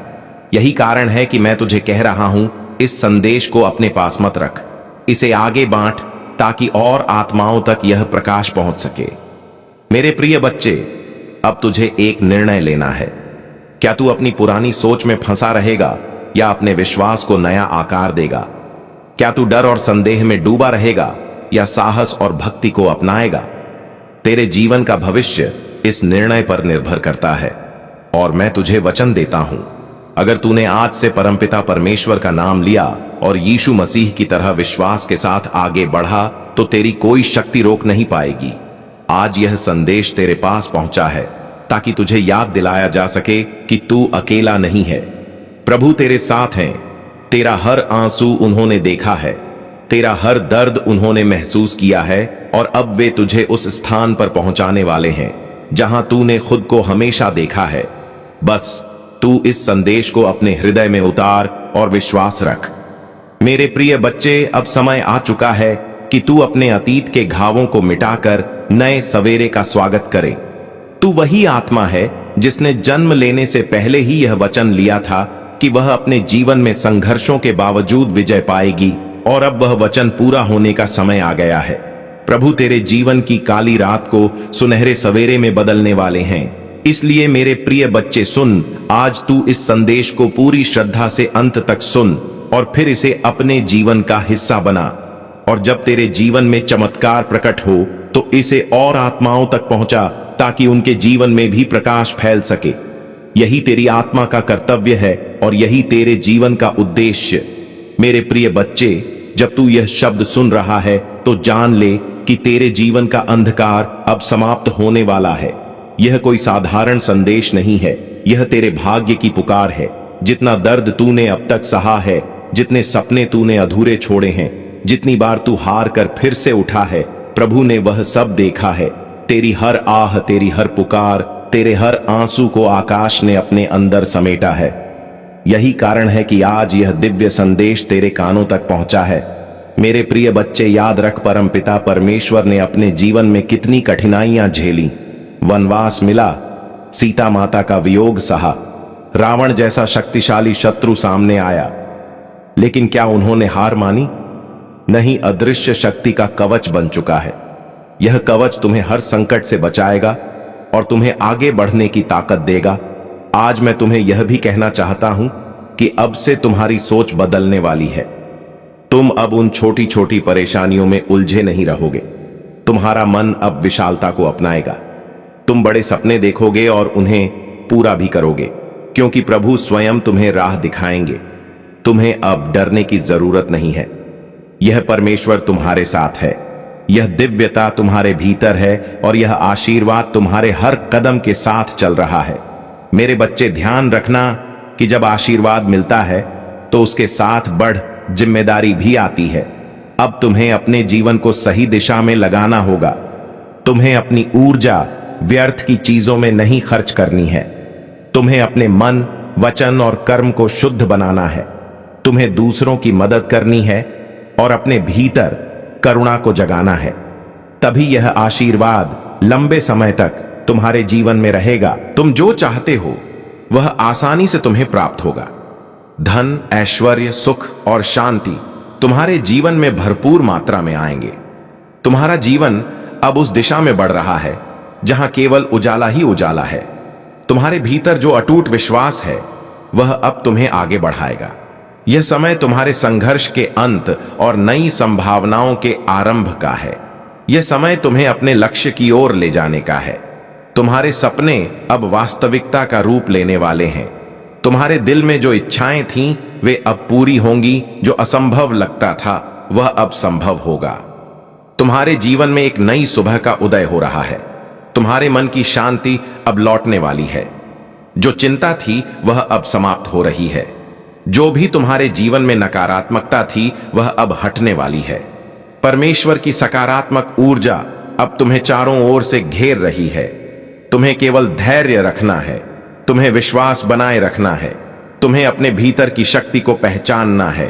यही कारण है कि मैं तुझे कह रहा हूं, इस संदेश को अपने पास मत रख, इसे आगे बांट ताकि और आत्माओं तक यह प्रकाश पहुंच सके। मेरे प्रिय बच्चे, अब तुझे एक निर्णय लेना है। क्या तू अपनी पुरानी सोच में फंसा रहेगा या अपने विश्वास को नया आकार देगा? क्या तू डर और संदेह में डूबा रहेगा या साहस और भक्ति को अपनाएगा? तेरे जीवन का भविष्य इस निर्णय पर निर्भर करता है और मैं तुझे वचन देता हूं, अगर तूने आज से परमपिता परमेश्वर का नाम लिया और यीशु मसीह की तरह विश्वास के साथ आगे बढ़ा तो तेरी कोई शक्ति रोक नहीं पाएगी। आज यह संदेश तेरे पास पहुंचा है ताकि तुझे याद दिलाया जा सके कि तू अकेला नहीं है। प्रभु तेरे साथ हैं। तेरा हर आंसू उन्होंने देखा है, तेरा हर दर्द उन्होंने महसूस किया है और अब वे तुझे उस स्थान पर पहुंचाने वाले हैं जहां तूने खुद को हमेशा देखा है। बस तू इस संदेश को अपने हृदय में उतार और विश्वास रख। मेरे प्रिय बच्चे, अब समय आ चुका है कि तू अपने अतीत के घावों को मिटाकर नए सवेरे का स्वागत करे। तू वही आत्मा है जिसने जन्म लेने से पहले ही यह वचन लिया था कि वह अपने जीवन में संघर्षों के बावजूद विजय पाएगी, और अब वह वचन पूरा होने का समय आ गया है। प्रभु तेरे जीवन की काली रात को सुनहरे सवेरे में बदलने वाले हैं। इसलिए मेरे प्रिय बच्चे, सुन, आज तू इस संदेश को पूरी श्रद्धा से अंत तक सुन और फिर इसे अपने जीवन का हिस्सा बना। और जब तेरे जीवन में चमत्कार प्रकट हो तो इसे और आत्माओं तक पहुंचा ताकि उनके जीवन में भी प्रकाश फैल सके। यही तेरी आत्मा का कर्तव्य है और यही तेरे जीवन का उद्देश्य। मेरे प्रिय बच्चे, जब तू यह शब्द सुन रहा है तो जान ले कि तेरे जीवन का अंधकार अब समाप्त होने वाला है। यह कोई साधारण संदेश नहीं है, यह तेरे भाग्य की पुकार है। जितना दर्द तूने अब तक सहा है, जितने सपने तूने अधूरे छोड़े हैं, जितनी बार तू हार कर फिर से उठा है, प्रभु ने वह सब देखा है। तेरी हर आह, तेरी हर पुकार, तेरे हर आंसू को आकाश ने अपने अंदर समेटा है। यही कारण है कि आज यह दिव्य संदेश तेरे कानों तक पहुंचा है। मेरे प्रिय बच्चे, याद रख, परमपिता परमेश्वर ने अपने जीवन में कितनी कठिनाइयां झेली। वनवास मिला, सीता माता का वियोग सहा, रावण जैसा शक्तिशाली शत्रु सामने आया, लेकिन क्या उन्होंने हार मानी? नहीं, अदृश्य शक्ति का कवच बन चुका है। यह कवच तुम्हें हर संकट से बचाएगा और तुम्हें आगे बढ़ने की ताकत देगा। आज मैं तुम्हें यह भी कहना चाहता हूं कि अब से तुम्हारी सोच बदलने वाली है। तुम अब उन छोटी छोटी परेशानियों में उलझे नहीं रहोगे। तुम्हारा मन अब विशालता को अपनाएगा। तुम बड़े सपने देखोगे और उन्हें पूरा भी करोगे, क्योंकि प्रभु स्वयं तुम्हें राह दिखाएंगे। तुम्हें अब डरने की जरूरत नहीं है। यह परमेश्वर तुम्हारे साथ है, यह दिव्यता तुम्हारे भीतर है और यह आशीर्वाद तुम्हारे हर कदम के साथ चल रहा है। मेरे बच्चे, ध्यान रखना कि जब आशीर्वाद मिलता है तो उसके साथ बढ़ जिम्मेदारी भी आती है। अब तुम्हें अपने जीवन को सही दिशा में लगाना होगा। तुम्हें अपनी ऊर्जा व्यर्थ की चीजों में नहीं खर्च करनी है। तुम्हें अपने मन, वचन और कर्म को शुद्ध बनाना है। तुम्हें दूसरों की मदद करनी है और अपने भीतर करुणा को जगाना है। तभी यह आशीर्वाद लंबे समय तक तुम्हारे जीवन में रहेगा। तुम जो चाहते हो वह आसानी से तुम्हें प्राप्त होगा। धन, ऐश्वर्य, सुख और शांति तुम्हारे जीवन में भरपूर मात्रा में आएंगे। तुम्हारा जीवन अब उस दिशा में बढ़ रहा है जहां केवल उजाला ही उजाला है। तुम्हारे भीतर जो अटूट विश्वास है वह अब तुम्हें आगे बढ़ाएगा। यह समय तुम्हारे संघर्ष के अंत और नई संभावनाओं के आरंभ का है। यह समय तुम्हें अपने लक्ष्य की ओर ले जाने का है। तुम्हारे सपने अब वास्तविकता का रूप लेने वाले हैं। तुम्हारे दिल में जो इच्छाएं थीं वे अब पूरी होंगी। जो असंभव लगता था वह अब संभव होगा। तुम्हारे जीवन में एक नई सुबह का उदय हो रहा है। तुम्हारे मन की शांति अब लौटने वाली है। जो चिंता थी वह अब समाप्त हो रही है। जो भी तुम्हारे जीवन में नकारात्मकता थी वह अब हटने वाली है। परमेश्वर की सकारात्मक ऊर्जा अब तुम्हें चारों ओर से घेर रही है। तुम्हें केवल धैर्य रखना है, तुम्हें विश्वास बनाए रखना है, तुम्हें अपने भीतर की शक्ति को पहचानना है।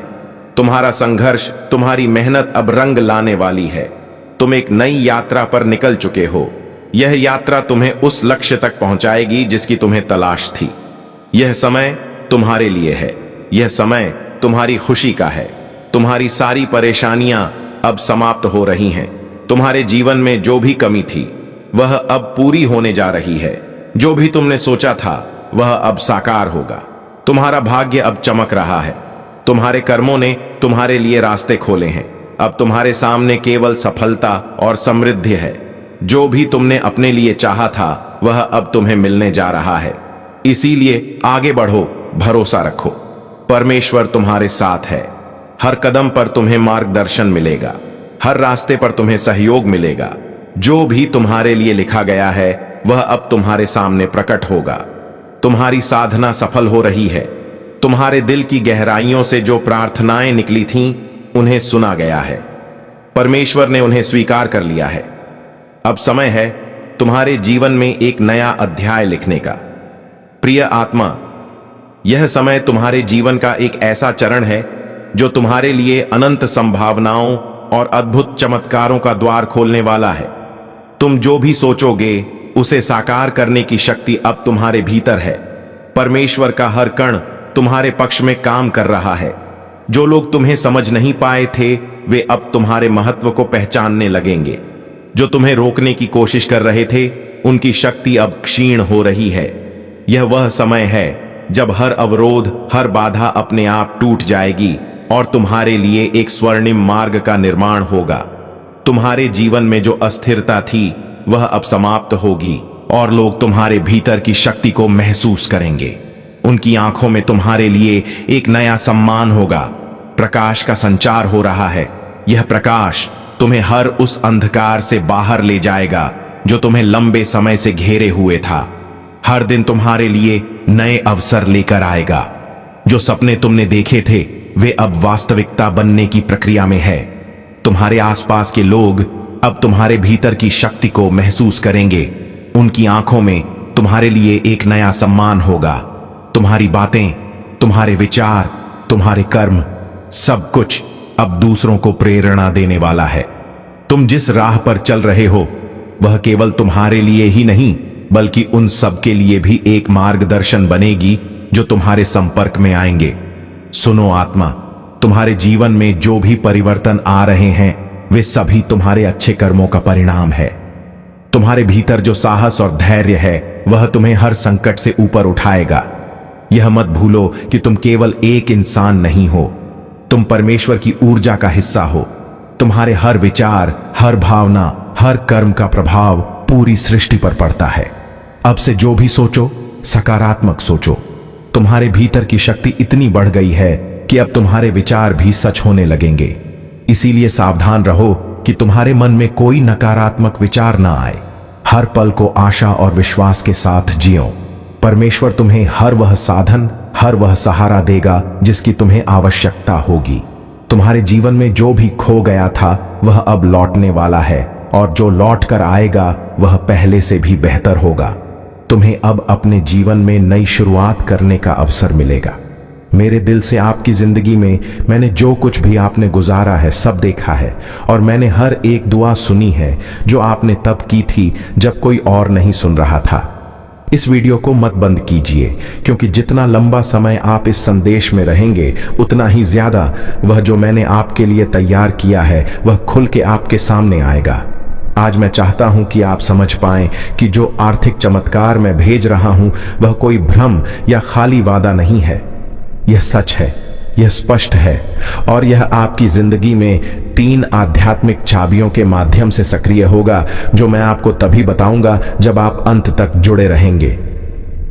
तुम्हारा संघर्ष, तुम्हारी मेहनत अब रंग लाने वाली है। तुम एक नई यात्रा पर निकल चुके हो। यह यात्रा तुम्हें उस लक्ष्य तक पहुंचाएगी जिसकी तुम्हें तलाश थी। यह समय तुम्हारे लिए है। यह समय तुम्हारी खुशी का है। तुम्हारी सारी परेशानियां अब समाप्त हो रही हैं। तुम्हारे जीवन में जो भी कमी थी वह अब पूरी होने जा रही है। जो भी तुमने सोचा था वह अब साकार होगा। तुम्हारा भाग्य अब चमक रहा है। तुम्हारे कर्मों ने तुम्हारे लिए रास्ते खोले हैं। अब तुम्हारे सामने केवल सफलता और समृद्धि है। जो भी तुमने अपने लिए चाहा था वह अब तुम्हें मिलने जा रहा है। इसीलिए आगे बढ़ो, भरोसा रखो। परमेश्वर तुम्हारे साथ है। हर कदम पर तुम्हें मार्गदर्शन मिलेगा। हर रास्ते पर तुम्हें सहयोग मिलेगा। जो भी तुम्हारे लिए लिखा गया है वह अब तुम्हारे सामने प्रकट होगा। तुम्हारी साधना सफल हो रही है। तुम्हारे दिल की गहराइयों से जो प्रार्थनाएं निकली थीं उन्हें सुना गया है। परमेश्वर ने उन्हें स्वीकार कर लिया है। अब समय है तुम्हारे जीवन में एक नया अध्याय लिखने का। प्रिय आत्मा, यह समय तुम्हारे जीवन का एक ऐसा चरण है जो तुम्हारे लिए अनंत संभावनाओं और अद्भुत चमत्कारों का द्वार खोलने वाला है। तुम जो भी सोचोगे उसे साकार करने की शक्ति अब तुम्हारे भीतर है। परमेश्वर का हर कण तुम्हारे पक्ष में काम कर रहा है। जो लोग तुम्हें समझ नहीं पाए थे वे अब तुम्हारे महत्व को पहचानने लगेंगे। जो तुम्हें रोकने की कोशिश कर रहे थे उनकी शक्ति अब क्षीण हो रही है। यह वह समय है जब हर अवरोध, हर बाधा अपने आप टूट जाएगी और तुम्हारे लिए एक स्वर्णिम मार्ग का निर्माण होगा। तुम्हारे जीवन में जो अस्थिरता थी वह अब समाप्त होगी और लोग तुम्हारे भीतर की शक्ति को महसूस करेंगे। उनकी आंखों में तुम्हारे लिए एक नया सम्मान होगा। प्रकाश का संचार हो रहा है। यह प्रकाश तुम्हें हर उस अंधकार से बाहर ले जाएगा जो तुम्हें लंबे समय से घेरे हुए था। हर दिन तुम्हारे लिए नए अवसर लेकर आएगा। जो सपने तुमने देखे थे वे अब वास्तविकता बनने की प्रक्रिया में है। तुम्हारे आसपास के लोग अब तुम्हारे भीतर की शक्ति को महसूस करेंगे। उनकी आंखों में तुम्हारे लिए एक नया सम्मान होगा। तुम्हारी बातें, तुम्हारे विचार, तुम्हारे कर्म, सब कुछ अब दूसरों को प्रेरणा देने वाला है। तुम जिस राह पर चल रहे हो वह केवल तुम्हारे लिए ही नहीं बल्कि उन सब के लिए भी एक मार्गदर्शन बनेगी जो तुम्हारे संपर्क में आएंगे। सुनो आत्मा, तुम्हारे जीवन में जो भी परिवर्तन आ रहे हैं वे सभी तुम्हारे अच्छे कर्मों का परिणाम है। तुम्हारे भीतर जो साहस और धैर्य है वह तुम्हें हर संकट से ऊपर उठाएगा। यह मत भूलो कि तुम केवल एक इंसान नहीं हो, तुम परमेश्वर की ऊर्जा का हिस्सा हो। तुम्हारे हर विचार, हर भावना, हर कर्म का प्रभाव पूरी सृष्टि पर पड़ता है। अब से जो भी सोचो सकारात्मक सोचो। तुम्हारे भीतर की शक्ति इतनी बढ़ गई है कि अब तुम्हारे विचार भी सच होने लगेंगे। इसीलिए सावधान रहो कि तुम्हारे मन में कोई नकारात्मक विचार ना आए। हर पल को आशा और विश्वास के साथ जियो। परमेश्वर तुम्हें हर वह साधन, हर वह सहारा देगा जिसकी तुम्हें आवश्यकता होगी। तुम्हारे जीवन में जो भी खो गया था वह अब लौटने वाला है और जो लौट कर आएगा वह पहले से भी बेहतर होगा। तुम्हें अब अपने जीवन में नई शुरुआत करने का अवसर मिलेगा। मेरे दिल से आपकी जिंदगी में मैंने जो कुछ भी आपने गुजारा है सब देखा है और मैंने हर एक दुआ सुनी है जो आपने तब की थी जब कोई और नहीं सुन रहा था। इस वीडियो को मत बंद कीजिए क्योंकि जितना लंबा समय आप इस संदेश में रहेंगे उतना ही ज्यादा वह जो मैंने आपके लिए तैयार किया है वह खुल के आपके सामने आएगा। आज मैं चाहता हूं कि आप समझ पाएं कि जो आर्थिक चमत्कार मैं भेज रहा हूं वह कोई भ्रम या खाली वादा नहीं है। यह सच है, यह स्पष्ट है और यह आपकी जिंदगी में 3 आध्यात्मिक चाबियों के माध्यम से सक्रिय होगा जो मैं आपको तभी बताऊंगा जब आप अंत तक जुड़े रहेंगे।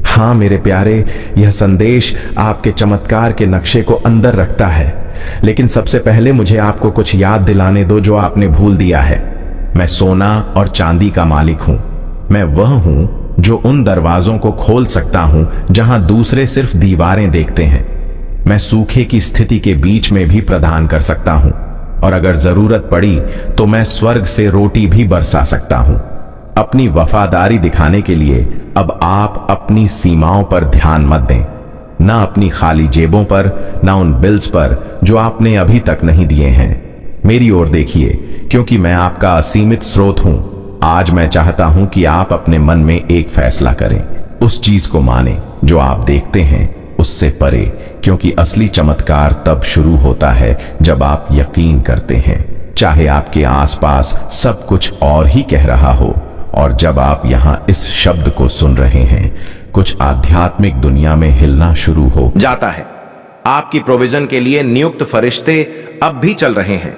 हां मेरे प्यारे, यह संदेश आपके चमत्कार के नक्शे को अंदर रखता है, लेकिन सबसे पहले मुझे आपको कुछ याद दिलाने दो जो आपने भूल दिया है। मैं सोना और चांदी का मालिक हूं। मैं वह हूं जो उन दरवाजों को खोल सकता हूं जहां दूसरे सिर्फ दीवारें देखते हैं। मैं सूखे की स्थिति के बीच में भी प्रदान कर सकता हूं और अगर जरूरत पड़ी तो मैं स्वर्ग से रोटी भी बरसा सकता हूं। अपनी वफादारी दिखाने के लिए अब आप अपनी सीमाओं पर ध्यान मत दें, ना अपनी खाली जेबों पर, ना उन बिल्स पर जो आपने अभी तक नहीं दिए हैं। मेरी ओर देखिए क्योंकि मैं आपका असीमित स्रोत हूं। आज मैं चाहता हूं कि आप अपने मन में एक फैसला करें, उस चीज को माने जो आप देखते हैं उससे परे, क्योंकि असली चमत्कार तब शुरू होता है जब आप यकीन करते हैं, चाहे आपके आसपास सब कुछ और ही कह रहा हो। और जब आप यहां इस शब्द को सुन रहे हैं, कुछ आध्यात्मिक दुनिया में हिलना शुरू हो जाता है। आपकी प्रोविजन के लिए नियुक्त फरिश्ते अब भी चल रहे हैं।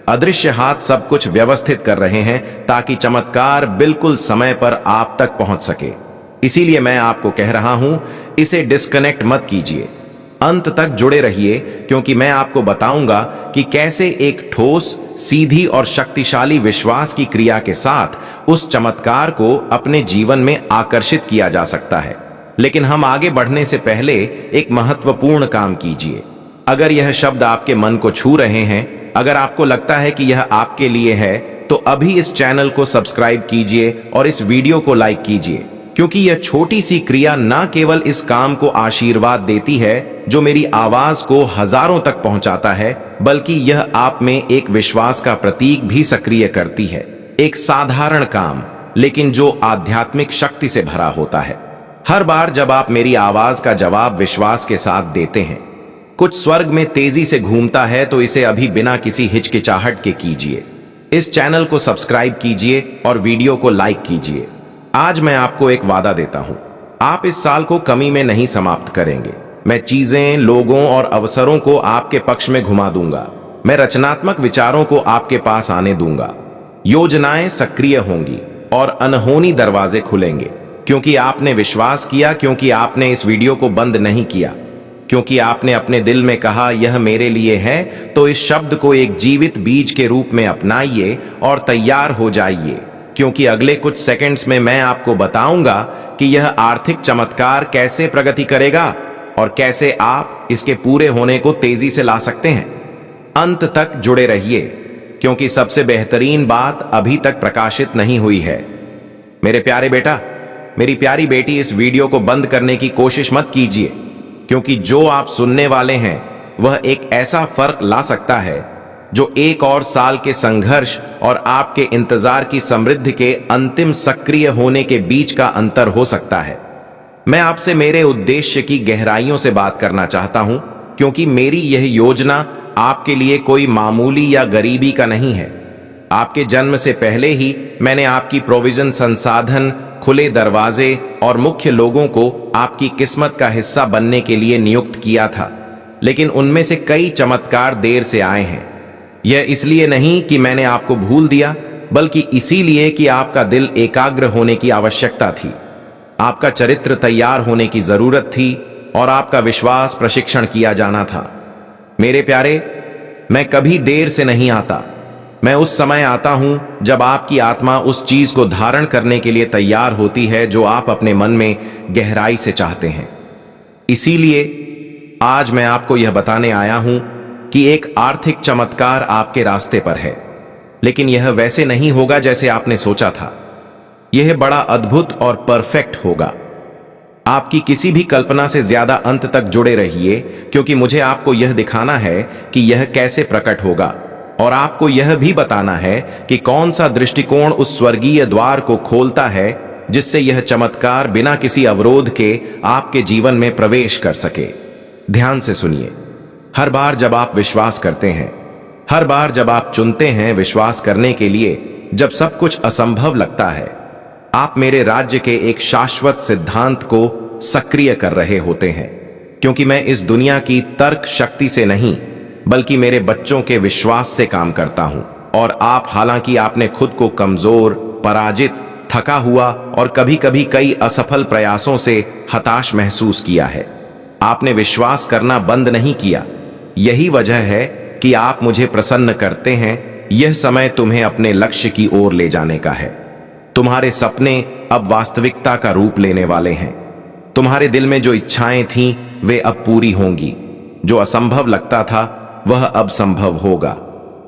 अदृश्य हाथ सब कुछ व्यवस्थित कर रहे हैं ताकि चमत्कार बिल्कुल समय पर आप तक पहुंच सके। इसीलिए मैं आपको कह रहा हूं, इसे डिस्कनेक्ट मत कीजिए, अंत तक जुड़े रहिए क्योंकि मैं आपको बताऊंगा कि कैसे एक ठोस, सीधी और शक्तिशाली विश्वास की क्रिया के साथ उस चमत्कार को अपने जीवन में आकर्षित किया जा सकता है। लेकिन हम आगे बढ़ने से पहले एक महत्वपूर्ण काम कीजिए। अगर यह शब्द आपके मन को छू रहे हैं, अगर आपको लगता है कि यह आपके लिए है, तो अभी इस चैनल को सब्सक्राइब कीजिए और इस वीडियो को लाइक कीजिए, क्योंकि यह छोटी सी क्रिया न केवल इस काम को आशीर्वाद देती है जो मेरी आवाज को हजारों तक पहुंचाता है, बल्कि यह आप में एक विश्वास का प्रतीक भी सक्रिय करती है। एक साधारण काम, लेकिन जो आध्यात्मिक शक्ति से भरा होता है। हर बार जब आप मेरी आवाज का जवाब विश्वास के साथ देते हैं, कुछ स्वर्ग में तेजी से घूमता है, तो इसे अभी बिना किसी हिचकिचाहट के कीजिए। इस चैनल को सब्सक्राइब कीजिए और वीडियो को लाइक कीजिए। आज मैं आपको एक वादा देता हूं, आप इस साल को कमी में नहीं समाप्त करेंगे। मैं चीजें, लोगों और अवसरों को आपके पक्ष में घुमा दूंगा। मैं रचनात्मक विचारों को आपके पास आने दूंगा योजनाएं सक्रिय होंगी और अनहोनी दरवाजे खुलेंगे, क्योंकि आपने विश्वास किया, क्योंकि आपने इस वीडियो को बंद नहीं किया, क्योंकि आपने अपने दिल में कहा यह मेरे लिए है। तो इस शब्द को एक जीवित बीज के रूप में अपनाइए और तैयार हो जाइए, क्योंकि अगले कुछ सेकंड्स में मैं आपको बताऊंगा कि यह आर्थिक चमत्कार कैसे प्रगति करेगा और कैसे आप इसके पूरे होने को तेजी से ला सकते हैं। अंत तक जुड़े रहिए, क्योंकि सबसे बेहतरीन बात अभी तक प्रकाशित नहीं हुई है। मेरे प्यारे बेटा, मेरी प्यारी बेटी, इस वीडियो को बंद करने की कोशिश मत कीजिए, क्योंकि जो आप सुनने वाले हैं वह एक ऐसा फर्क ला सकता है जो 1 और साल के संघर्ष और आपके इंतजार की समृद्धि के अंतिम सक्रिय होने के बीच का अंतर हो सकता है। मैं आपसे मेरे उद्देश्य की गहराइयों से बात करना चाहता हूं, क्योंकि मेरी यह योजना आपके लिए कोई मामूली या गरीबी का नहीं है। आपके जन्म से पहले ही मैंने आपकी प्रोविजन, संसाधन, खुले दरवाजे और मुख्य लोगों को आपकी किस्मत का हिस्सा बनने के लिए नियुक्त किया था, लेकिन उनमें से कई चमत्कार देर से आए हैं। यह इसलिए नहीं कि मैंने आपको भूल दिया, बल्कि इसीलिए कि आपका दिल एकाग्र होने की आवश्यकता थी, आपका चरित्र तैयार होने की जरूरत थी और आपका विश्वास प्रशिक्षण किया जाना था। मेरे प्यारे, मैं कभी देर से नहीं आता। मैं उस समय आता हूं जब आपकी आत्मा उस चीज को धारण करने के लिए तैयार होती है जो आप अपने मन में गहराई से चाहते हैं। इसीलिए आज मैं आपको यह बताने आया हूं कि एक आर्थिक चमत्कार आपके रास्ते पर है, लेकिन यह वैसे नहीं होगा जैसे आपने सोचा था। यह बड़ा अद्भुत और परफेक्ट होगा। आपकी किसी भी कल्पना से ज्यादा अंत तक जुड़े रहिए, क्योंकि मुझे आपको यह दिखाना है कि यह कैसे प्रकट होगा, और आपको यह भी बताना है कि कौन सा दृष्टिकोण उस स्वर्गीय द्वार को खोलता है जिससे यह चमत्कार बिना किसी अवरोध के आपके जीवन में प्रवेश कर सके। ध्यान से सुनिए। हर बार जब आप विश्वास करते हैं, हर बार जब आप चुनते हैं विश्वास करने के लिए, जब सब कुछ असंभव लगता है, आप मेरे राज्य के एक शाश्वत सिद्धांत को सक्रिय कर रहे होते हैं। क्योंकि मैं इस दुनिया की तर्क शक्ति से नहीं, बल्कि मेरे बच्चों के विश्वास से काम करता हूं। और आप, हालांकि आपने खुद को कमजोर, पराजित, थका हुआ और कभी कभी कई असफल प्रयासों से हताश महसूस किया है, आपने विश्वास करना बंद नहीं किया। यही वजह है कि आप मुझे प्रसन्न करते हैं। यह समय तुम्हें अपने लक्ष्य की ओर ले जाने का है। तुम्हारे सपने अब वास्तविकता का रूप लेने वाले हैं। तुम्हारे दिल में जो इच्छाएं थीं वे अब पूरी होंगी। जो असंभव लगता था वह अब संभव होगा।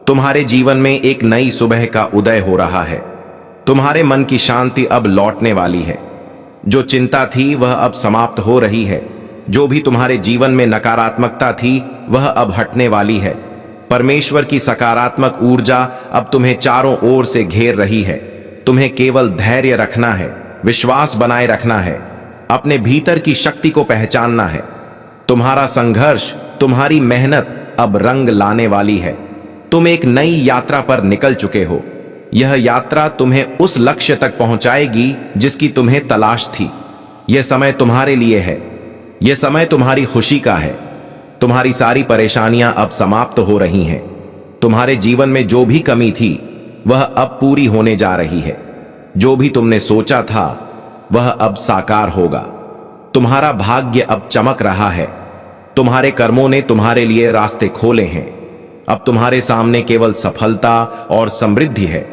तुम्हारे जीवन में एक नई सुबह का उदय हो रहा है। तुम्हारे मन की शांति अब लौटने वाली है। जो चिंता थी वह अब समाप्त हो रही है। जो भी तुम्हारे जीवन में नकारात्मकता थी वह अब हटने वाली है। परमेश्वर की सकारात्मक ऊर्जा अब तुम्हें चारों ओर से घेर रही है। तुम्हें केवल धैर्य रखना है, विश्वास बनाए रखना है, अपने भीतर की शक्ति को पहचानना है। तुम्हारा संघर्ष, तुम्हारी मेहनत अब रंग लाने वाली है। तुम एक नई यात्रा पर निकल चुके हो। यह यात्रा तुम्हें उस लक्ष्य तक पहुंचाएगी जिसकी तुम्हें तलाश थी। यह समय तुम्हारे लिए है। यह समय तुम्हारी खुशी का है। तुम्हारी सारी परेशानियां अब समाप्त हो रही हैं। तुम्हारे जीवन में जो भी कमी थी वह अब पूरी होने जा रही है। जो भी तुमने सोचा था वह अब साकार होगा। तुम्हारा भाग्य अब चमक रहा है। तुम्हारे कर्मों ने तुम्हारे लिए रास्ते खोले हैं। अब तुम्हारे सामने केवल सफलता और समृद्धि है।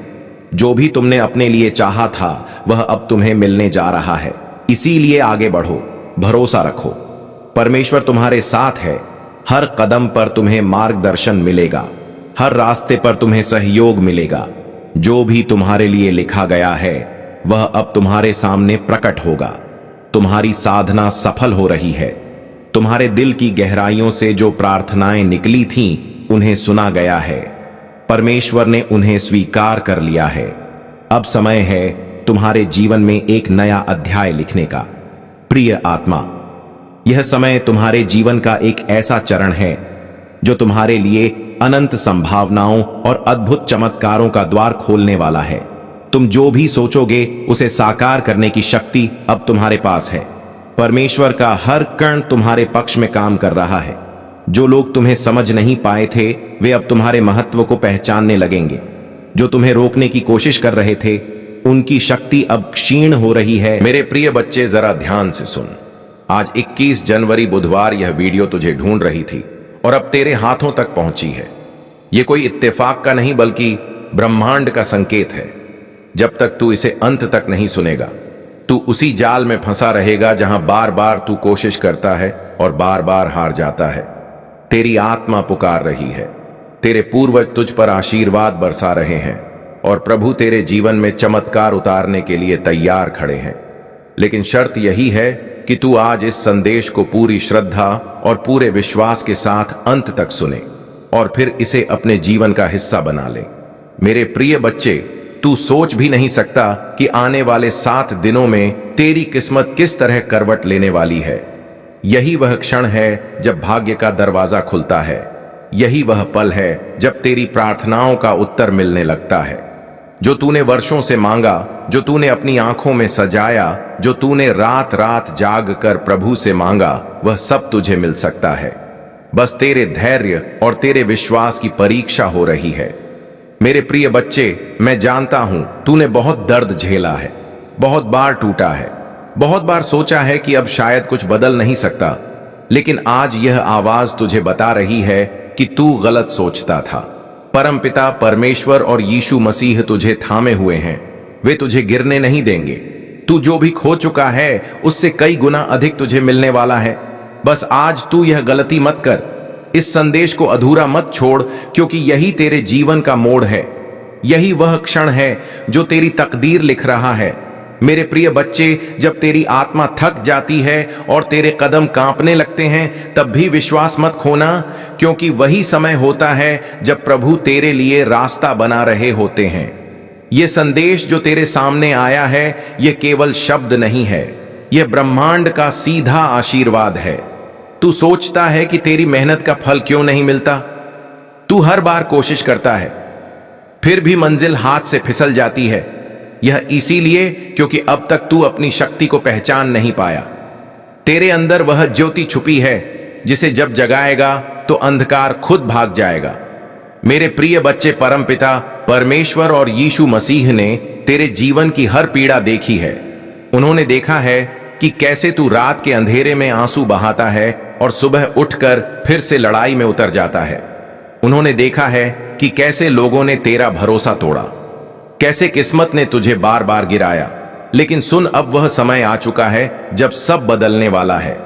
जो भी तुमने अपने लिए चाहा था वह अब तुम्हें मिलने जा रहा है। इसीलिए आगे बढ़ो, भरोसा रखो। परमेश्वर तुम्हारे साथ है। हर कदम पर तुम्हें मार्गदर्शन मिलेगा। हर रास्ते पर तुम्हें सहयोग मिलेगा। जो भी तुम्हारे लिए लिखा गया है वह अब तुम्हारे सामने प्रकट होगा। तुम्हारी साधना सफल हो रही है। तुम्हारे दिल की गहराइयों से जो प्रार्थनाएं निकली थीं उन्हें सुना गया है। परमेश्वर ने उन्हें स्वीकार कर लिया है। अब समय है तुम्हारे जीवन में एक नया अध्याय लिखने का। प्रिय आत्मा, यह समय तुम्हारे जीवन का एक ऐसा चरण है जो तुम्हारे लिए अनंत संभावनाओं और अद्भुत चमत्कारों का द्वार खोलने वाला है। तुम जो भी सोचोगे उसे साकार करने की शक्ति अब तुम्हारे पास है। परमेश्वर का हर कण तुम्हारे पक्ष में काम कर रहा है। जो लोग तुम्हें समझ नहीं पाए थे वे अब तुम्हारे महत्व को पहचानने लगेंगे। जो तुम्हें रोकने की कोशिश कर रहे थे, उनकी शक्ति अब क्षीण हो रही है। मेरे प्रिय बच्चे, जरा ध्यान से सुन। आज 21 जनवरी बुधवार यह वीडियो तुझे ढूंढ रही थी और अब तेरे हाथों तक पहुंची है। यह कोई इत्तेफाक का नहीं बल्कि ब्रह्मांड का संकेत है। जब तक तू इसे अंत तक नहीं सुनेगा, तू उसी जाल में फंसा रहेगा जहां बार बार तू कोशिश करता है और बार बार हार जाता है। तेरी आत्मा पुकार रही है, तेरे पूर्वज तुझ पर आशीर्वाद बरसा रहे हैं और प्रभु तेरे जीवन में चमत्कार उतारने के लिए तैयार खड़े हैं। लेकिन शर्त यही है कि तू आज इस संदेश को पूरी श्रद्धा और पूरे विश्वास के साथ अंत तक सुने और फिर इसे अपने जीवन का हिस्सा बना ले। मेरे प्रिय बच्चे, तू सोच भी नहीं सकता कि आने वाले 7 दिनों में तेरी किस्मत किस तरह करवट लेने वाली है। यही वह क्षण है जब भाग्य का दरवाजा खुलता है। यही वह पल है जब तेरी प्रार्थनाओं का उत्तर मिलने लगता है। जो तूने वर्षों से मांगा, जो तूने अपनी आंखों में सजाया, जो तूने रात रात जाग कर प्रभु से मांगा, वह सब तुझे मिल सकता है। बस तेरे धैर्य और तेरे विश्वास की परीक्षा हो रही है। मेरे प्रिय बच्चे, मैं जानता हूं तूने बहुत दर्द झेला है, बहुत बार टूटा है, बहुत बार सोचा है कि अब शायद कुछ बदल नहीं सकता। लेकिन आज यह आवाज तुझे बता रही है कि तू गलत सोचता था। परमपिता परमेश्वर और यीशु मसीह तुझे थामे हुए हैं। वे तुझे गिरने नहीं देंगे। तू जो भी खो चुका है उससे कई गुना अधिक तुझे मिलने वाला है। बस आज तू यह गलती मत कर। इस संदेश को अधूरा मत छोड़, क्योंकि यही तेरे जीवन का मोड़ है। यही वह क्षण है जो तेरी तकदीर लिख रहा है। मेरे प्रिय बच्चे, जब तेरी आत्मा थक जाती है और तेरे कदम कांपने लगते हैं, तब भी विश्वास मत खोना, क्योंकि वही समय होता है जब प्रभु तेरे लिए रास्ता बना रहे होते हैं। यह संदेश जो तेरे सामने आया है, यह केवल शब्द नहीं है, यह ब्रह्मांड का सीधा आशीर्वाद है। तू सोचता है कि तेरी मेहनत का फल क्यों नहीं मिलता। तू हर बार कोशिश करता है, फिर भी मंजिल हाथ से फिसल जाती है। यह इसीलिए क्योंकि अब तक तू अपनी शक्ति को पहचान नहीं पाया। तेरे अंदर वह ज्योति छुपी है जिसे जब जगाएगा तो अंधकार खुद भाग जाएगा। मेरे प्रिय बच्चे, परमपिता परमेश्वर और यीशु मसीह ने तेरे जीवन की हर पीड़ा देखी है। उन्होंने देखा है कि कैसे तू रात के अंधेरे में आंसू बहाता है और सुबह उठकर फिर से लड़ाई में उतर जाता है। उन्होंने देखा है कि कैसे लोगों ने तेरा भरोसा तोड़ा, कैसे किस्मत ने तुझे बार बार गिराया। लेकिन सुन, अब वह समय आ चुका है जब सब बदलने वाला है।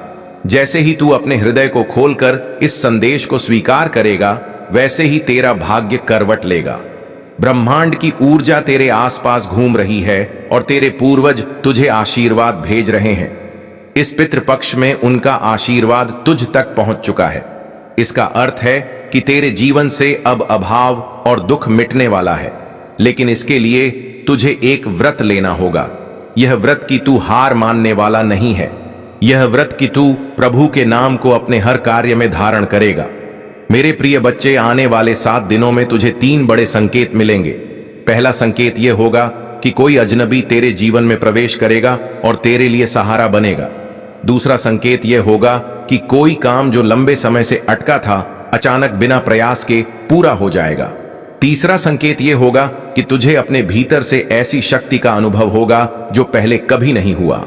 जैसे ही तू अपने हृदय को खोलकर इस संदेश को स्वीकार करेगा, वैसे ही तेरा भाग्य करवट लेगा। ब्रह्मांड की ऊर्जा तेरे आसपास घूम रही है और तेरे पूर्वज तुझे आशीर्वाद भेज रहे हैं। इस पितृपक्ष में उनका आशीर्वाद तुझ तक पहुंच चुका है। इसका अर्थ है कि तेरे जीवन से अब अभाव और दुख मिटने वाला है। लेकिन इसके लिए तुझे एक व्रत लेना होगा। यह व्रत कि तू हार मानने वाला नहीं है। यह व्रत कि तू प्रभु के नाम को अपने हर कार्य में धारण करेगा। मेरे प्रिय बच्चे, आने वाले 7 दिनों में तुझे 3 बड़े संकेत मिलेंगे। पहला संकेत यह होगा कि कोई अजनबी तेरे जीवन में प्रवेश करेगा और तेरे लिए सहारा बनेगा। दूसरा संकेत यह होगा कि कोई काम जो लंबे समय से अटका था, अचानक बिना प्रयास के पूरा हो जाएगा। तीसरा संकेत यह होगा कि तुझे अपने भीतर से ऐसी शक्ति का अनुभव होगा जो पहले कभी नहीं हुआ।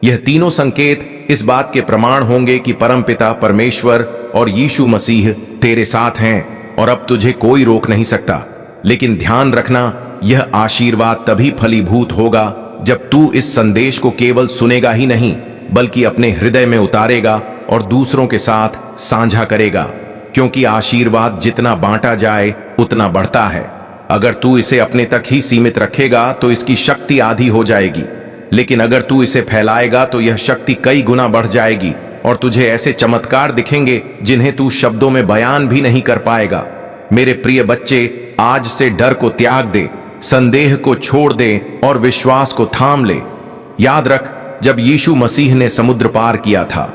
यह तीनों संकेत इस बात के प्रमाण होंगे कि परमपिता परमेश्वर और यीशु मसीह तेरे साथ हैं और अब तुझे कोई रोक नहीं सकता। लेकिन ध्यान रखना, यह आशीर्वाद तभी फलीभूत होगा जब तू इस संदेश को केवल सुनेगा ही नहीं, बल्कि अपने हृदय में उतारेगा और दूसरों के साथ साझा करेगा। क्योंकि आशीर्वाद जितना बांटा जाए उतना बढ़ता है। अगर तू इसे अपने तक ही सीमित रखेगा तो इसकी शक्ति आधी हो जाएगी, लेकिन अगर तू इसे फैलाएगा तो यह शक्ति कई गुना बढ़ जाएगी और तुझे ऐसे चमत्कार दिखेंगे जिन्हें तू शब्दों में बयान भी नहीं कर पाएगा। मेरे प्रिय बच्चे, आज से डर को त्याग दे, संदेह को छोड़ दे और विश्वास को थाम ले। याद रख, जब यीशु मसीह ने समुद्र पार किया था,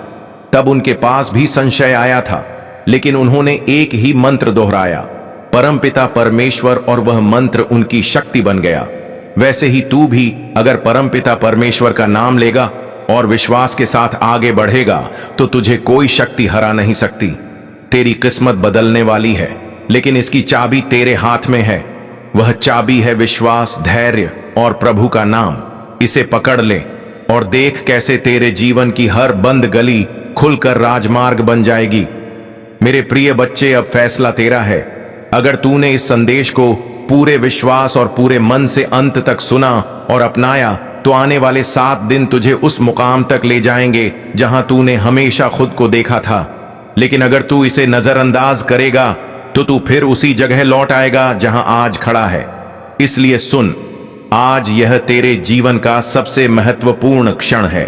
तब उनके पास भी संशय आया था, लेकिन उन्होंने एक ही मंत्र दोहराया, परमपिता परमेश्वर, और वह मंत्र उनकी शक्ति बन गया। वैसे ही तू भी अगर परमपिता परमेश्वर का नाम लेगा और विश्वास के साथ आगे बढ़ेगा तो तुझे कोई शक्ति हरा नहीं सकती। तेरी किस्मत बदलने वाली है, लेकिन इसकी चाबी तेरे हाथ में है। वह चाबी है विश्वास, धैर्य और प्रभु का नाम। इसे पकड़ ले और देख कैसे तेरे जीवन की हर बंद गली खुलकर राजमार्ग बन जाएगी। मेरे प्रिय बच्चे, अब फैसला तेरा है। अगर तूने इस संदेश को पूरे विश्वास और पूरे मन से अंत तक सुना और अपनाया, तो आने वाले 7 दिन तुझे उस मुकाम तक ले जाएंगे जहां तूने हमेशा खुद को देखा था। लेकिन अगर तू इसे नजरअंदाज करेगा तो तू फिर उसी जगह लौट आएगा जहां आज खड़ा है। इसलिए सुन, आज यह तेरे जीवन का सबसे महत्वपूर्ण क्षण है।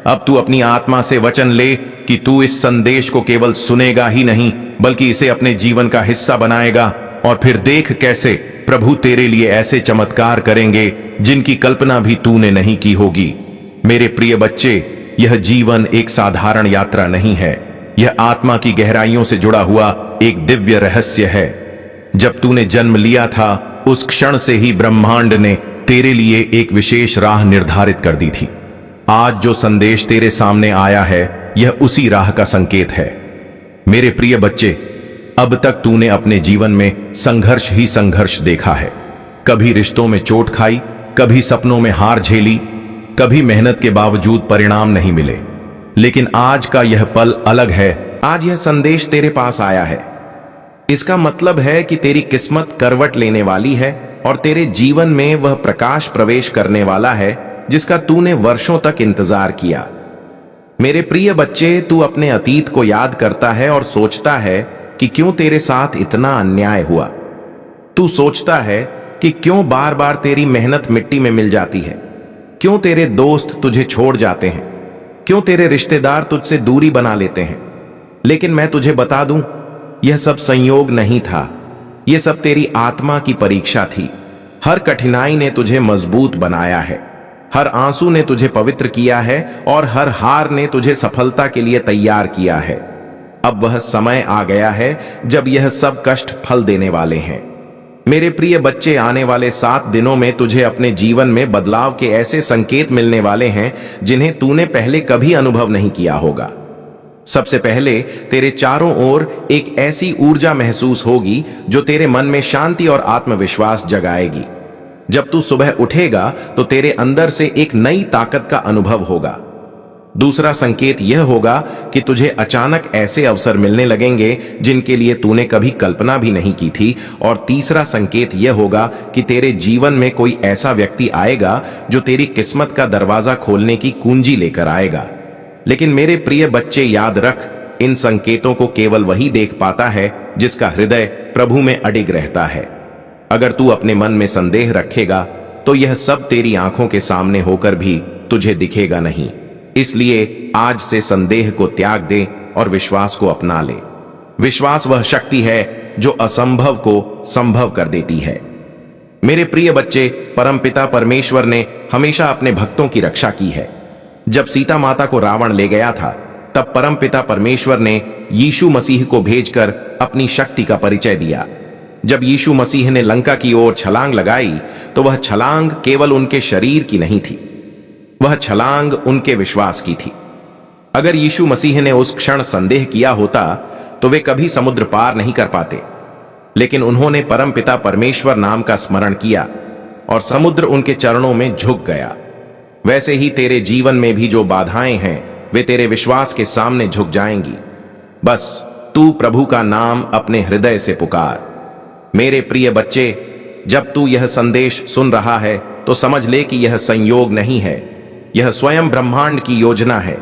अब तू अपनी आत्मा से वचन ले कि तू इस संदेश को केवल सुनेगा ही नहीं, बल्कि इसे अपने जीवन का हिस्सा बनाएगा। और फिर देख कैसे प्रभु तेरे लिए ऐसे चमत्कार करेंगे जिनकी कल्पना भी तूने नहीं की होगी। मेरे प्रिय बच्चे, यह जीवन एक साधारण यात्रा नहीं है। यह आत्मा की गहराइयों से जुड़ा हुआ एक दिव्य रहस्य है। जब तूने जन्म लिया था, उस क्षण से ही ब्रह्मांड ने तेरे लिए एक विशेष राह निर्धारित कर दी थी। आज जो संदेश तेरे सामने आया है, यह उसी राह का संकेत है। मेरे प्रिय बच्चे, अब तक तूने अपने जीवन में संघर्ष ही संघर्ष देखा है। कभी रिश्तों में चोट खाई, कभी सपनों में हार झेली, कभी मेहनत के बावजूद परिणाम नहीं मिले। लेकिन आज का यह पल अलग है। आज यह संदेश तेरे पास आया है। इसका मतलब है कि तेरी किस्मत करवट लेने वाली है और तेरे जीवन में वह प्रकाश प्रवेश करने वाला है जिसका तूने वर्षों तक इंतजार किया। मेरे प्रिय बच्चे, तू अपने अतीत को याद करता है और सोचता है कि क्यों तेरे साथ इतना अन्याय हुआ। तू सोचता है कि क्यों बार बार तेरी मेहनत मिट्टी में मिल जाती है, क्यों तेरे दोस्त तुझे छोड़ जाते हैं, क्यों तेरे रिश्तेदार तुझसे दूरी बना लेते हैं। लेकिन मैं तुझे बता दूं, यह सब संयोग नहीं था। यह सब तेरी आत्मा की परीक्षा थी। हर कठिनाई ने तुझे मजबूत बनाया है, हर आंसू ने तुझे पवित्र किया है और हर हार ने तुझे सफलता के लिए तैयार किया है। अब वह समय आ गया है जब यह सब कष्ट फल देने वाले हैं। मेरे प्रिय बच्चे, आने वाले 7 दिनों में तुझे अपने जीवन में बदलाव के ऐसे संकेत मिलने वाले हैं जिन्हें तूने पहले कभी अनुभव नहीं किया होगा। सबसे पहले तेरे चारों ओर एक ऐसी ऊर्जा महसूस होगी जो तेरे मन में शांति और आत्मविश्वास जगाएगी। जब तू सुबह उठेगा तो तेरे अंदर से एक नई ताकत का अनुभव होगा। दूसरा संकेत यह होगा कि तुझे अचानक ऐसे अवसर मिलने लगेंगे जिनके लिए तूने कभी कल्पना भी नहीं की थी। और तीसरा संकेत यह होगा कि तेरे जीवन में कोई ऐसा व्यक्ति आएगा जो तेरी किस्मत का दरवाजा खोलने की कुंजी लेकर आएगा। लेकिन मेरे प्रिय बच्चे, याद रख, इन संकेतों को केवल वही देख पाता है जिसका हृदय प्रभु में अडिग रहता है। अगर तू अपने मन में संदेह रखेगा तो यह सब तेरी आंखों के सामने होकर भी तुझे दिखेगा नहीं। इसलिए आज से संदेह को त्याग दे और विश्वास को अपना ले। विश्वास वह शक्ति है जो असंभव को संभव कर देती है। मेरे प्रिय बच्चे, परमपिता परमेश्वर ने हमेशा अपने भक्तों की रक्षा की है। जब सीता माता को रावण ले गया था, तब परमपिता परमेश्वर ने यीशु मसीह को भेजकर अपनी शक्ति का परिचय दिया। जब यीशु मसीह ने लंका की ओर छलांग लगाई, तो वह छलांग केवल उनके शरीर की नहीं थी, वह छलांग उनके विश्वास की थी। अगर यीशु मसीह ने उस क्षण संदेह किया होता तो वे कभी समुद्र पार नहीं कर पाते। लेकिन उन्होंने परमपिता परमेश्वर नाम का स्मरण किया और समुद्र उनके चरणों में झुक गया। वैसे ही तेरे जीवन में भी जो बाधाएं हैं, वे तेरे विश्वास के सामने झुक जाएंगी। बस तू प्रभु का नाम अपने हृदय से पुकार। मेरे प्रिय बच्चे, जब तू यह संदेश सुन रहा है तो समझ ले कि यह संयोग नहीं है, यह स्वयं ब्रह्मांड की योजना है।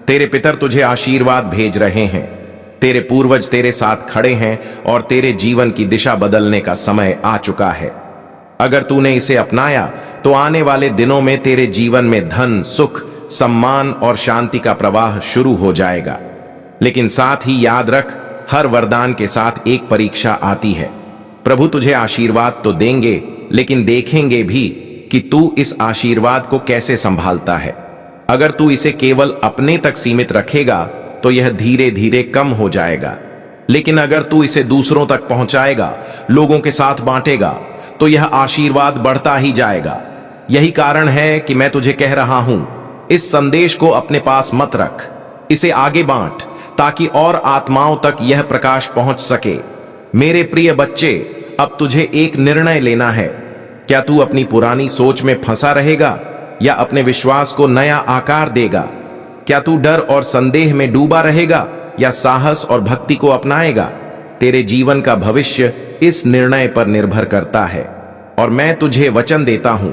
तेरे पितर तुझे आशीर्वाद भेज रहे हैं, तेरे पूर्वज तेरे साथ खड़े हैं और तेरे जीवन की दिशा बदलने का समय आ चुका है। अगर तूने इसे अपनाया तो आने वाले दिनों में तेरे जीवन में धन, सुख, सम्मान और शांति का प्रवाह शुरू हो जाएगा। लेकिन साथ ही याद रख, हर वरदान के साथ एक परीक्षा आती है। प्रभु तुझे आशीर्वाद तो देंगे, लेकिन देखेंगे भी कि तू इस आशीर्वाद को कैसे संभालता है। अगर तू इसे केवल अपने तक सीमित रखेगा तो यह धीरे धीरे कम हो जाएगा। लेकिन अगर तू इसे दूसरों तक पहुंचाएगा, लोगों के साथ बांटेगा, तो यह आशीर्वाद बढ़ता ही जाएगा। यही कारण है कि मैं तुझे कह रहा हूं, इस संदेश को अपने पास मत रख, इसे आगे बांट ताकि और आत्माओं तक यह प्रकाश पहुंच सके। मेरे प्रिय बच्चे, अब तुझे एक निर्णय लेना है। क्या तू अपनी पुरानी सोच में फंसा रहेगा या अपने विश्वास को नया आकार देगा? क्या तू डर और संदेह में डूबा रहेगा या साहस और भक्ति को अपनाएगा? तेरे जीवन का भविष्य इस निर्णय पर निर्भर करता है। और मैं तुझे वचन देता हूं,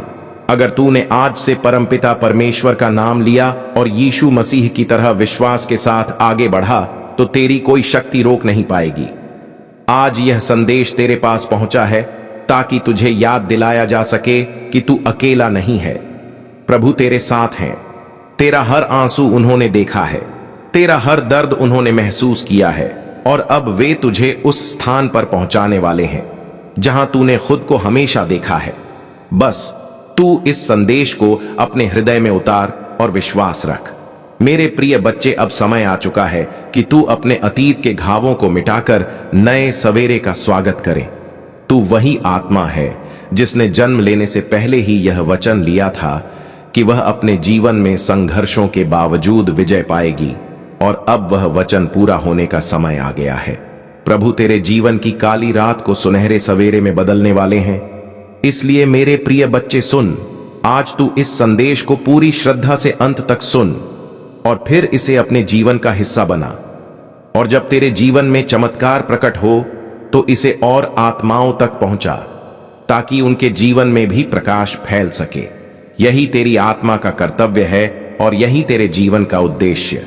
अगर तूने आज से परमपिता परमेश्वर का नाम लिया और यीशु मसीह की तरह विश्वास के साथ आगे बढ़ा, तो तेरी कोई शक्ति रोक नहीं पाएगी। आज यह संदेश तेरे पास पहुंचा है ताकि तुझे याद दिलाया जा सके कि तू अकेला नहीं है। प्रभु तेरे साथ हैं। तेरा हर आंसू उन्होंने देखा है, तेरा हर दर्द उन्होंने महसूस किया है, और अब वे तुझे उस स्थान पर पहुंचाने वाले हैं जहां तूने खुद को हमेशा देखा है। बस तू इस संदेश को अपने हृदय में उतार और विश्वास रख। मेरे प्रिय बच्चे, अब समय आ चुका है कि तू अपने अतीत के घावों को मिटाकर नए सवेरे का स्वागत करे। तू वही आत्मा है जिसने जन्म लेने से पहले ही यह वचन लिया था कि वह अपने जीवन में संघर्षों के बावजूद विजय पाएगी, और अब वह वचन पूरा होने का समय आ गया है। प्रभु तेरे जीवन की काली रात को सुनहरे सवेरे में बदलने वाले हैं। इसलिए मेरे प्रिय बच्चे सुन, आज तू इस संदेश को पूरी श्रद्धा से अंत तक सुन और फिर इसे अपने जीवन का हिस्सा बना। और जब तेरे जीवन में चमत्कार प्रकट हो तो इसे और आत्माओं तक पहुंचा, ताकि उनके जीवन में भी प्रकाश फैल सके। यही तेरी आत्मा का कर्तव्य है और यही तेरे जीवन का उद्देश्य।